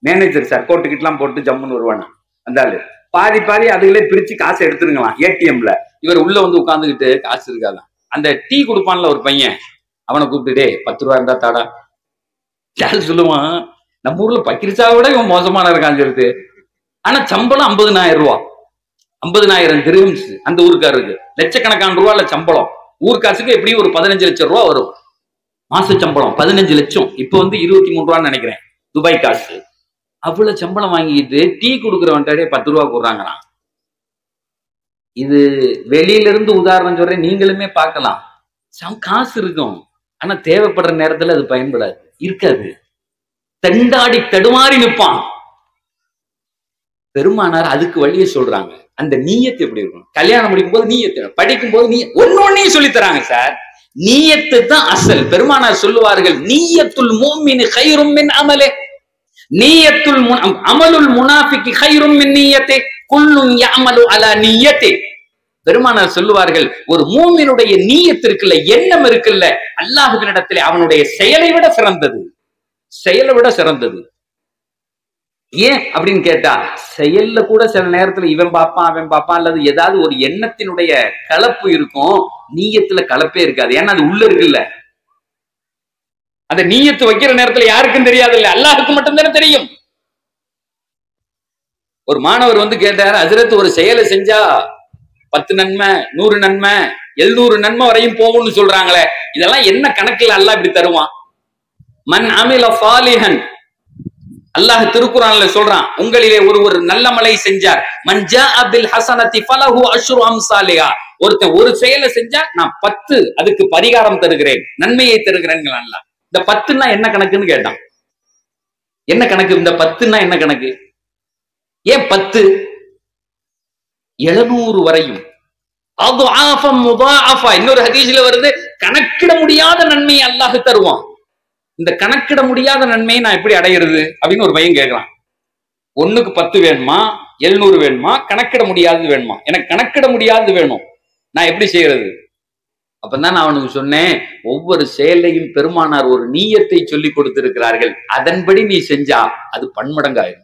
மேனேஜர் சார் கோட்டு கிட்டலாம் போட்டு ஜம்முன்னு வருவானா அந்த ஆளு, பாதி பாதி அதுகளே பிரிச்சு காசை எடுத்துருங்களாம் ஏடிஎம்ல. இவர் உள்ள வந்து உட்காந்துக்கிட்டு காசு இருக்காதான். அந்த டீ கொடுப்பான்ல ஒரு பையன், அவனை கூப்பிட்டுட்டே 10 ரூபா இருந்தா தாடா. யாரு சொல்லுவான், நம்ம ஊர்ல பக்கிரிச்சாவை விட இவன் மோசமான இருக்கான்னு சொல்லிட்டு. ஆனா சம்பளம் 50,000 ரூபா, 50,000 திர்ஹம்ஸ் அந்த ஊருக்காரருக்கு. லட்சக்கணக்கான ரூபால சம்பளம். ஊர்காசுக்கு எப்படியும் ஒரு 15 லட்சம் ரூபா வரும் மாச சம்பளம். 15 லட்சம் இப்ப வந்து 23 ரூபான்னு நினைக்கிறேன் துபாய் காசு. அவ்வளவு சம்பளம் வாங்கிட்டு டீ கொடுக்குறவன்ட்டே 10 ரூபா கொடுறாங்களாம். இது வெளியில இருந்து உதாரணம் சொல்றேன், நீங்களுமே பார்க்கலாம். காசு இருக்கும், ஆனா தேவைப்படுற நேரத்துல அது பயன்படாது, இருக்காது. தண்டாடி தடுமாறி நிற்பான். பெருமானார் அதுக்கு வழியை சொல்றாங்க. அந்த நீயத்து எப்படி இருக்கும்? கல்யாணம் முடிக்கும் போது நீயத்து, படிக்கும் போது நீ ஒன்னொன்னையும் சொல்லி தராங்க சார். நீயத்து தான் அசல். பெருமானார் சொல்லுவார்கள், நீயத்துல் முஃமின் கைரும் மின் அமலே, நீயத்துல் அமலுல் முனாஃபிகி கைரும் மின் நிய்யத்தே, குல்லுன் யஅமலு அலா நிய்யத்தே. பெருமானார் சொல்லுவார்கள், ஒரு மூமினுடைய நீயத்து இருக்குல்ல, எண்ணம் இருக்குல்ல, அல்லாஹ்வினிடத்திலே அவனுடைய செயலை விட சிறந்தது, செயலை விட சிறந்தது. ஏன் அப்படின்னு கேட்டா, செயல்ல கூட சில நேரத்துல இவன் பாப்பான் அவன் பாப்பான், அல்லது ஏதாவது ஒரு எண்ணத்தினுடைய கலப்பு இருக்கும், நீயத்துல கலப்பே இருக்காது. ஏன்னா அது உள்ள இருக்குல்ல. அந்த நீயத்து வைக்கிற நேரத்துல யாருக்கும் தெரியாது இல்ல, அல்லாஹுக்கு மட்டும்தானே தெரியும். ஒரு மாணவர் வந்து கேட்டார், ஹஜ்ரத் ஒரு செயலை செஞ்சா 10 நன்மை 100 நன்மை 700 நன்மை வரையும் போகும்னு சொல்றாங்களே, இதெல்லாம் என்ன கணக்குல அல்லாஹ் இப்படி தருவான்? மன் அமில சாலிஹன், அல்லாஹ் திருக்குர்ஆன்ல சொல்றான், உங்களிலே ஒரு நல்லமலை செஞ்சார், மன் ஜாஅ பில் ஹஸனதி ஃபலஹு அஷ்ரு அம்சாலிஹா, ஒருத்தன் ஒரு செயலை செஞ்சா நான் 10 அதுக்கு பரிகாரம் தருகிறேன், நன்மையை தருகிறேன் அல்லாஹ். இந்த 10ன்னா என்ன கணக்குன்னு கேட்டான். என்ன கணக்கு இந்த 10ன்னா என்ன கணக்கு? ஏன் 10? 700 வரையும். இன்னொரு ஹதீஸ்ல வருது, கணக்கிட முடியாத நன்மையை அல்லாஹ் தருவான். இந்த கணக்கிட முடியாத நன்மையை நான் எப்படி அடையிறது அப்படின்னு ஒரு பையன் கேட்கிறான். 1க்கு 10 வேணுமா, 700 வேணுமா, கணக்கிட முடியாதது வேணுமா? எனக்கு கணக்கிட முடியாதது வேணும், நான் எப்படி செய்யறது? அப்பதான் நான் அவனுக்கு சொன்னேன், ஒவ்வொரு செயலையும் பெருமானார் ஒரு நீயத்தை சொல்லி கொடுத்திருக்கிறார்கள், அதன்படி நீ செஞ்சா அது பன்மடங்காயிரும்.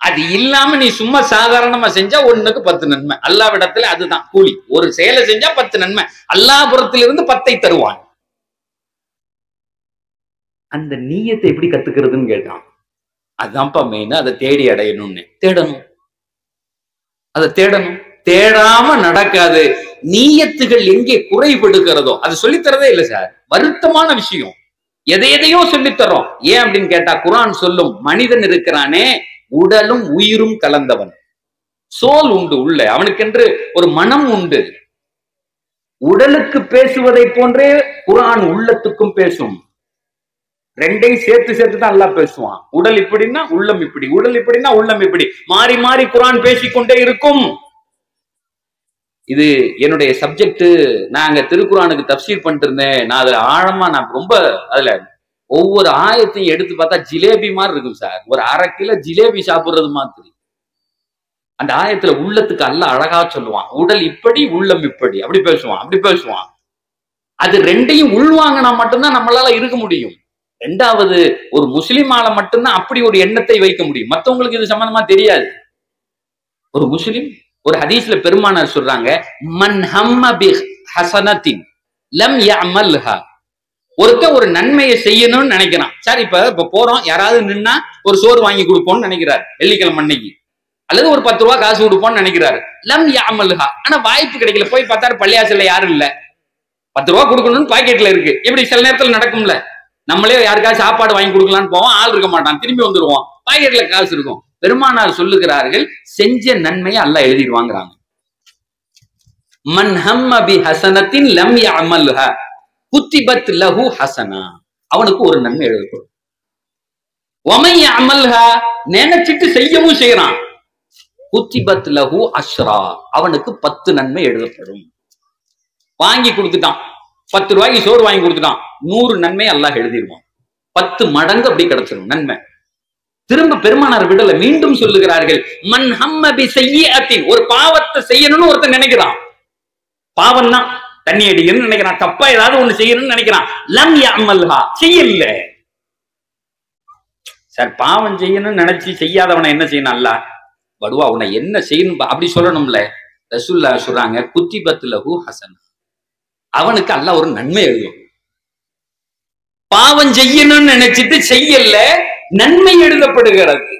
அது இல்லாம நீ சும்மா சாதாரணமா செஞ்சா 1க்கு 10 நன்மை. அல்லாஹ்விடத்துல அதுதான் கூலி. ஒரு செயலை செஞ்சா 10 நன்மை, அல்லாஹ் புறத்திலிருந்து 10ஐ தருவான். அந்த நீயத்தை எப்படி கத்துக்கிறதுன்னு கேட்டான். அதுதான்ப்பா மெயின். அதை தேடி அடையணும்னு தேடணும். அதை தேடணும். தேடாம நடக்காது. நீயத்துகள் எங்கே குறைபடுகிறதோ அது சொல்லித்தரதே இல்லை சார். வருத்தமான விஷயம். எதையோ சொல்லித்தரோம். ஏன் அப்படின்னு கேட்டா, குர்ஆன் சொல்லும், மனிதன் இருக்கிறானே உடலும் உயிரும் கலந்தவன். சோல் உண்டு உள்ள, அவனுக்கென்று ஒரு மனம் உண்டு. உடலுக்கு பேசுவதை போன்றே குர்ஆன் உள்ளத்துக்கும் பேசும். ரெண்டையும் சேர்த்து தான் அல்லாஹ் பேசுவான். உடல் இப்படின்னா உள்ளம் இப்படி, உடல் இப்படின்னா உள்ளம் இப்படி, மாறி மாறி குர்ஆன் பேசிக்கொண்டே இருக்கும். இது என்னுடைய சப்ஜெக்ட். நான் அங்க திருக்குர்ஆனுக்கு தஃப்சீர் பண்ணிட்டு இருந்தேன். நான் அதுல ஆழமா நான் ரொம்ப அதுல ஒவ்வொரு ஆயத்தையும் எடுத்து பார்த்தா ஜிலேபி மாதிரி இருக்கும் சார். ஒரு 1/2 கிலோ ஜிலேபி சாப்பிடுறது மாதிரி. அந்த ஆயத்துல உள்ளத்துக்கு அல்லாஹ் அழகா சொல்லுவான். உடல் இப்படி உள்ளம் இப்படி, அப்படி பேசுவான். அது ரெண்டையும் உள்வாங்கினா மட்டும்தான் நம்மளால இருக்க முடியும். 2வது, ஒரு முஸ்லிமால மட்டும்தான் அப்படி ஒரு எண்ணத்தை வைக்க முடியும். மத்தவங்களுக்கு இது சம்பந்தமா தெரியாது. ஒரு முஸ்லிம், ஒரு ஹதீஸ்ல பெருமானார் சொல்றாங்க, மன் ஹம்ம பி ஹஸனத்தின் லம் யஅமல்ஹா, ஒருத்தன் ஒரு நன்மையை செய்யணும்னு நினைக்கிறான். சார் இப்ப போறோம், யாராவது நின்னா ஒரு சோறு வாங்கி கொடுப்போம்னு நினைக்கிறார் வெள்ளிக்கிழமை அன்னைக்கு, அல்லது ஒரு 10 ரூபாய் காசு கொடுப்போம்னு நினைக்கிறாரு. லம் யஅமல்ஹா, ஆனா வாய்ப்பு கிடைக்கல. போய் பார்த்தாரு பள்ளியாசல்ல யாரும் இல்ல. 10 ரூபாய் கொடுக்கணும்னு பாக்கெட்ல இருக்கு. இப்படி சில நேரத்துல நடக்கும்ல. நம்மளே யாருக்காவது சாப்பாடு வாங்கி கொடுக்கலான்னு போவோம், ஆள் இருக்க மாட்டான், திரும்பி வந்துருவோம், பாக்கெட்ல காசு இருக்கும். பெருமானார் சொல்லுகிறார்கள், செஞ்ச நன்மையை அல்லாஹ் எழுதிடுவாங்கிறாங்க. மன் ஹம்ம பி ஹஸனத்தின் லம் யஅமல்ஹா குத்திபத் லஹு ஹஸனா, அவனுக்கு ஒரு நன்மை எழுதப்படும். வமன் யஅமல்ஹா, நினைச்சிட்டு செய்யவும் செய்யறான், குத்திபத் லஹு அஷ்ரா, அவனுக்கு 10 நன்மை எழுதப்படும். வாங்கி கொடுத்துட்டான், 10 ரூபாய்க்கு சோறு வாங்கி கொடுத்துட்டான், 100 நன்மை அல்லாஹ் எழுதிடுவான். 10 மடங்கு அப்படி கிடைச்சிடும் நன்மை. திரும்ப பெருமானார் விடல, மீண்டும் சொல்லுகிறார்கள், மன் ஹம்ம பி ஸய்யிஅத்தின், ஒரு பாவத்தை செய்யணும்னு ஒருத்தன் நினைக்கிறான். பாவம் தான், தண்ணி அடிக்கணும்னு நினைக்கிறான், தப்பா ஏதாவது ஒண்ணு செய்யணும்னு நினைக்கிறான், லம் யஅமல்ஹா, செய்யல. சார் பாவம் செய்யணும்னு நினைச்சு செய்யாதவனை என்ன செய்யணும்? அல்லாஹ் வடுவா உன்னை என்ன செய்யணும் அப்படி சொல்லணும்ல. ரசூலுல்லாஹ் சொல்றாங்க, குத்திபத் லஹு ஹஸனா, அவனுக்கு அல்லாஹ் ஒரு நன்மை எழுதும். பாவம் செய்யணும்னு நினைச்சிட்டு செய்யல, நன்மை எழுதப்படுகிறது.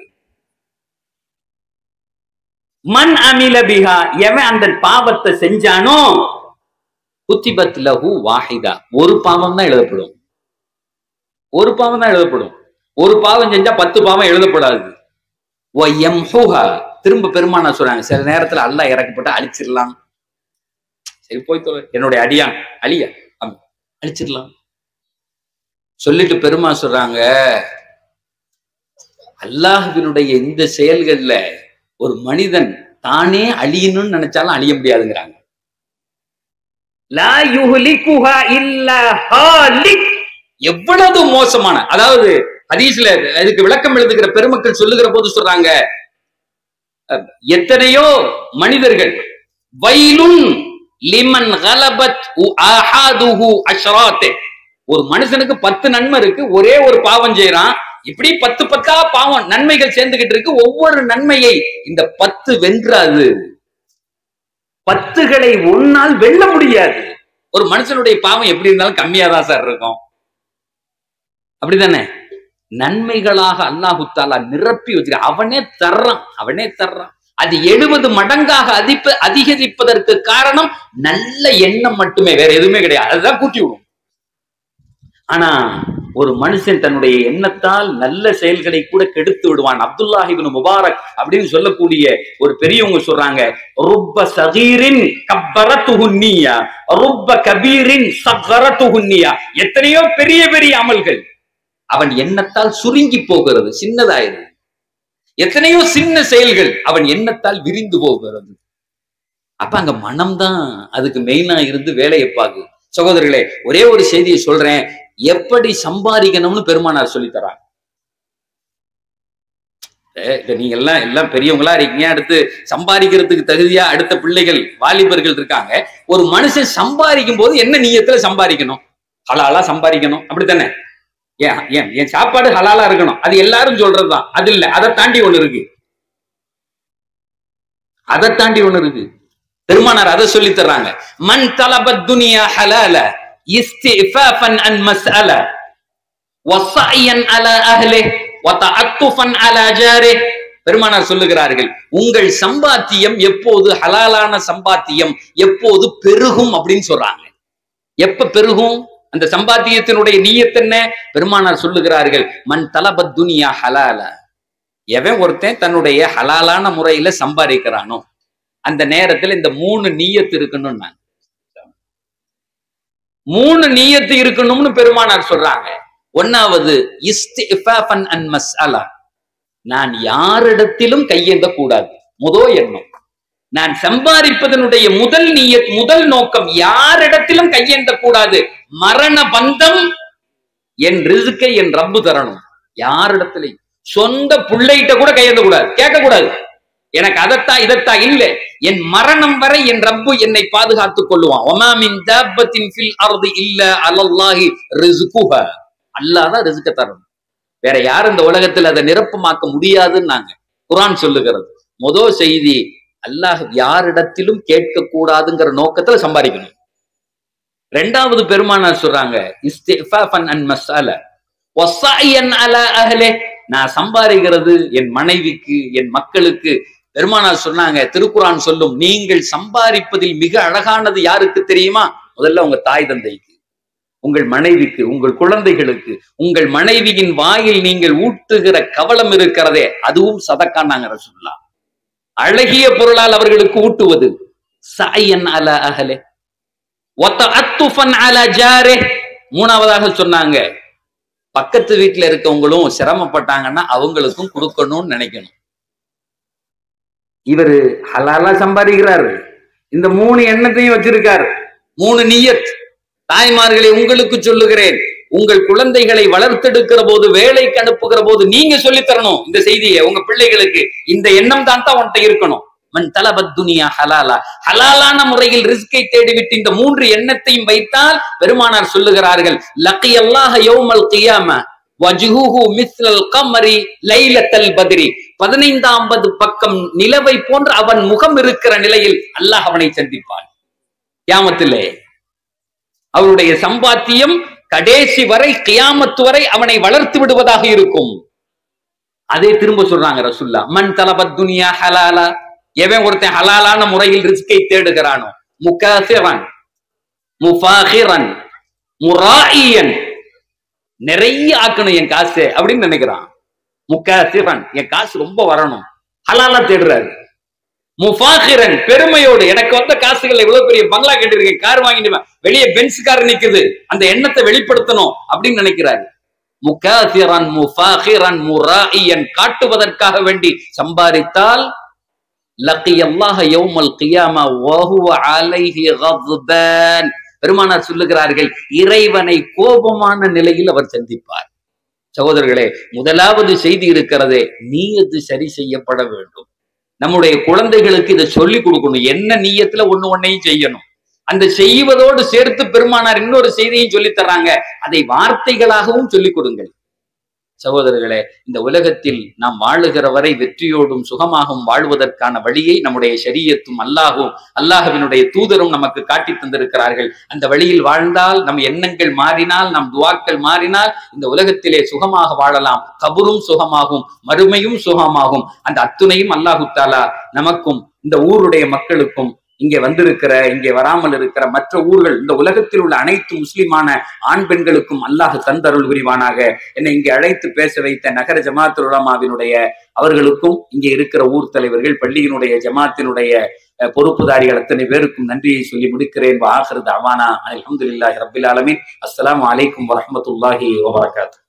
மன் அமில பிஹா, எவன் அந்த பாவத்தை செஞ்சானோ, குத்திபத் லஹு வாஹிதா, ஒரு பாவம் தான் எழுதப்படும். ஒரு பாவம் தான் எழுதப்படும். ஒரு பாவம் செஞ்சா 10 பாவம் எழுதப்படாது. வயம்ஹுஹா, திரும்ப பெருமானார் சொல்றாங்க, சில நேரத்துல அல்லாஹ் இறக்கப்பட்டு அழிச்சிடலாம். சரி போய் என்னுடைய அடியான் அழிய அழிச்சிடலாம் சொல்லிட்டு பெருமா சொல்றாங்க, அல்லாஹ்வினுடைய இந்த செயல்கள்ல ஒரு மனிதன் தானே அழியணும்னு நினைச்சாலும் அழிய முடியாதுங்கிறாங்க. லா யுஹ்லிகுஹா இல்லா ஹாலிக், எவ்வளவு மோசமான, அதாவது ஹதீஸ்ல அதுக்கு விளக்கம் எழுதுகிற பெருமக்கள் சொல்லுகிற போது சொல்றாங்க, எத்தனையோ மனிதர்கள், வைலுன் லிமன் கலபத் ஆஹாதுஹு அஷ்ராத், ஒரு மனுஷனுக்கு 10 நன்மை இருக்கு, ஒரே ஒரு பாவம் செய்யறான், இப்படி 10 10 பாவம் நன்மைகள் சேர்ந்துகிட்டு இருக்கு. ஒவ்வொரு நன்மையை இந்த 10 வென்றாது. 10களை ஒன்னால் வெல்ல முடியாது. ஒரு மனுஷனுடைய பாவம் எப்படி இருந்தாலும் கம்மியா தான் சார் இருக்கும். அப்படித்தானே? நன்மைகளாக அல்லாஹு தஆலா நிரப்பி வச்சிருக்க. அவனே தர்றான். அது 70 மடங்காக அதிகரிப்பதற்கு காரணம் நல்ல எண்ணம் மட்டுமே, வேற எதுவுமே கிடையாது. அதுதான் கூட்டி விடும். ஆனா ஒரு மனுஷன் தன்னுடைய எண்ணத்தால் நல்ல செயல்களை கூட கெடுத்து விடுவான். அப்துல்லாஹ் இப்னு முபாரக் அப்படின்னு சொல்லக்கூடிய ஒரு பெரியவங்க சொல்றாங்க, ருப்ப சகீரின் கப்பரத்துஹு நிய்யா ருப்ப கபீரின் ஸகரத்துஹு நிய்யா. எத்தனையோ பெரிய பெரிய அமல்கள் அவன் எண்ணத்தால் சுருங்கி போகிறது, சின்னதாயிருது. எத்தனையோ சின்ன செயல்கள் அவன் எண்ணத்தால் விரிந்து போகிறது. அப்ப அங்க மனம்தான் அதுக்கு மெயினா இருந்து வேலையை பார்க்கு. சகோதரர்களே, ஒரே ஒரு செய்தியை சொல்றேன். எப்படி சம்பாதிக்கணும்னு பெருமானார் சொல்லி தராங்க. நீங்க எல்லாம் பெரியவங்களா இருக்கீங்க, அடுத்து சம்பாதிக்கிறதுக்கு தகுதியா அடுத்த பிள்ளைகள் வாலிபர்கள் இருக்காங்க. ஒரு மனுஷன் சம்பாதிக்கும் போது என்ன நியத்துல சம்பாதிக்கணும்? ஹலாலா சம்பாதிக்கணும், அப்படித்தானே? என் சாப்பாடு ஹலாலா இருக்கணும், அது எல்லாரும் சொல்றதுதான். அது இல்ல, அதை தாண்டி ஒண்ணு இருக்கு. பெருமானார் அதை சொல்லி தர்றாங்க. மன் தலபத் துனியா ஹலால இஸ்திஃபாஃபன் அன் மஸ்அல வஸயன் அலா அஹ்லி வதஅத்துஃபன் அலா ஜாரி. பெருமானார் சொல்லுகிறார்கள், உங்கள் சம்பாத்தியம் எப்போது ஹலாலான சம்பாத்தியம் எப்போது பெருகும் அப்படின்னு சொல்றாங்க. எப்ப பெருகும்? அந்த சம்பாத்தியத்தினுடைய நியத் என்ன? பெருமானார் சொல்லுகிறார்கள், மன் தலபத் துனியா ஹலால. எவன் ஒருத்தன் தன்னுடைய ஹலாலான முறையில சம்பாதிக்கிறானோ அந்த நேரத்துல இந்த 3 நியத்து இருக்கணும். 3 நியத்து இருக்கணும்னு பெருமானார் சொல்றாங்க. ஒன்னாவது இஸ்திஃபாஃபன் அன் மஸ்அலா. நான் யாரிடத்திலும் கையேந்த கூடாது. முதல் எண்ணம். நான் சம்பாதிப்பதனுடைய முதல் நியத், முதல் நோக்கம் யாரிடத்திலும் கையேந்த கூடாது. மரண பந்தம் என் ரிஸ்கை என் ரப்பு தரணும். யாரிடத்திலையும் சொந்த பிள்ளைகிட்ட கூட கையேந்த கூடாது, கேட்க கூடாது. எனக்கு அதத்தான் இதத்தான் இல்ல, என் மரணம் வரை என் ரப்பு என்னை பாதுகாத்துக் கொள்ளுவான். வமா மின் தாப்பத்தின் ஃபில் அர்தி இல்ல அலல்லாஹி ரிஸ்குஹா. அல்லாஹ் தான் ரிஸ்க தரணும், வேற யாரும் இந்த உலகத்தில் அதை நிரப்பமாக்க முடியாதுன்னு குர்ஆன் சொல்லுகிறது. முதல் செய்தி, அல்லாஹ் யாரிடத்திலும் கேட்க கூடாதுங்கிற நோக்கத்துல சம்பாதிக்கணும். ரெண்டாவது பெருமானார் சொல்றாங்க, இஸ்திஃபாஃபன் அன் மஸ்அல வஸயன் அலா அஹ்லி. நான் சம்பாதிக்கிறது என் மனைவிக்கு, என் மக்களுக்கு. பெருமானார் சொன்னாங்க, திருக்குர்ஆன் சொல்லும், நீங்கள் சம்பாதிப்பதில் மிக அழகானது யாருக்கு தெரியுமா? முதல்ல உங்க தாய் தந்தைக்கு, உங்கள் மனைவிக்கு, உங்கள் குழந்தைகளுக்கு. உங்கள் மனைவியின் வாயில் நீங்கள் ஊட்டுகிற கவலம் இருக்கிறதே, அதுவும் சதக்கானாங்க ரசூலுல்லாஹ். அழகிய பொருளால் அவர்களுக்கு ஊட்டுவது. ஸயன் அலா அஹ்லி வதஅத்துஃபன் அலா ஜாரி. மூணாவதாக சொன்னாங்க, பக்கத்து வீட்டுல இருக்கவங்களும் சிரமப்பட்டாங்கன்னா அவங்களுக்கும் கொடுக்கணும்னு நினைக்கணும். இவரு ஹலாலா சம்பாதிக்கிறாரு, இந்த 3 எண்ணத்தையும் வச்சிருக்காரு, 3 நியத். தாய்மார்களை உங்களுக்கு சொல்லுகிறேன், உங்கள் குழந்தைகளை வளர்த்தெடுக்கிற போது, வேலைக்கு அனுப்புகிற போது நீங்க சொல்லி தரணும் இந்த செய்தியை உங்க பிள்ளைகளுக்கு. இந்த எண்ணம் தான் உன்கிட்ட இருக்கணும். மன் தலபத் துனியா ஹலாலா. ஹலாலான முறையில் ரிஸ்கை தேடிவிட்டு இந்த 3 எண்ணத்தையும் வைத்தால் பெருமானார் சொல்லுகிறார்கள், லக்கியல்லாஹ யௌமல் கியாமா வஜ்ஹுஹு மிஸ்லல் கமரி லைலத்தல் பத்ரி. 15வது பக்கம் நிலவை போன்ற அவன் முகம் இருக்கிற நிலையில் அல்லாஹ் அவனை சந்திப்பான் கியாமத்திலே. அவருடைய சம்பாத்தியம் கடைசி வரை, கியாமத்து வரை அவனை வளர்த்து விடுவதாக இருக்கும். அதே திரும்ப சொல்றாங்க ரசூலுல்லாஹ், மன் தலபத் துனியா ஹலாலா. எவன் ஒருத்தன் ஹலாலான முறையில் ரிஸ்கை தேடுகிறானோ, முகாசிரன் முஃபாகிரன் முராயியன், நிறைய ஆக்கணும் என் காசு அப்படின்னு நினைக்கிறான். முகாசிரன், என் காசு ரொம்ப வரணும், ஹலாலா தேடுறாரு. முஃபாகிரன், பெருமையோடு, எனக்கு வந்த காசுகள் இவ்வளவு பெரிய பங்களா கட்டிருக்கேன், கார் வாங்கிடுவேன், வெளியே பென்ஸ் கார் நிக்குது, அந்த எண்ணத்தை வெளிப்படுத்தணும் அப்படின்னு நினைக்கிறாரு. முகாசிரன் முஃபாகிரன் முராயியன், காட்டுவதற்காக வேண்டி சம்பாதித்தால் லக்கியல்லாஹ யௌமல் கியாமா வஹுவ அலைஹி கத்பான். பெருமானார் சொல்லுகிறார்கள், இறைவனை கோபமான நிலையில் அவர் சந்திப்பார். சகோதரர்களே, முதலாவது செய்தி இருக்கிறதே, நீயத்து சரி செய்யப்பட வேண்டும். நம்முடைய குழந்தைகளுக்கு இதை சொல்லி கொடுக்கணும். என்ன நீயத்துல ஒன்னையும் செய்யணும். அந்த செய்வதோடு சேர்த்து பெருமானார் இன்னொரு செய்தியையும் சொல்லி தர்றாங்க, அதை வார்த்தைகளாகவும் சொல்லிக் கொடுங்கள். சகோதரர்களே, இந்த உலகத்தில் நாம் வாழுகிற வரை வெற்றியோடும் சுகமாகவும் வாழ்வதற்கான வழியை நம்முடைய ஷரியத்தும் அல்லாஹ்வினுடைய தூதரும் நமக்கு காட்டி தந்திருக்கிறார்கள். அந்த வழியில் வாழ்ந்தால், நம் எண்ணங்கள் மாறினால், நம் துவாக்கள் மாறினால் இந்த உலகத்திலே சுகமாக வாழலாம். கபரும் சுகமாகும், மறுமையும் சுகமாகும். அந்த அத்துணையும் அல்லாஹு தஆலா நமக்கும் இந்த ஊருடைய மக்களுக்கும், இங்கே வந்திருக்கிற, இங்கே வராமல் இருக்கிற மற்ற ஊர்கள், இந்த உலகத்தில் உள்ள அனைத்து முஸ்லிமான ஆண் பெண்களுக்கும் அல்லாஹ் தந்தருள் புரிவானாக. என்னை இங்கே அழைத்து பேச வைத்த நகர ஜமாத்துல் உலமாவினுடைய அவர்களுக்கும், இங்கே இருக்கிற ஊர் தலைவர்கள், பள்ளியினுடைய ஜமாத்தினுடைய பொறுப்புதாரிகள் அத்தனை பேருக்கும் நன்றியை சொல்லி முடிக்கிறேன். வ ஆகிரு தஅவானா அல்ஹம்துலில்லாஹி ரப்பில் ஆலமீன். அஸ்ஸலாமு அலைக்கும் வரஹ்மத்துல்லாஹி வபரகாத்துஹு.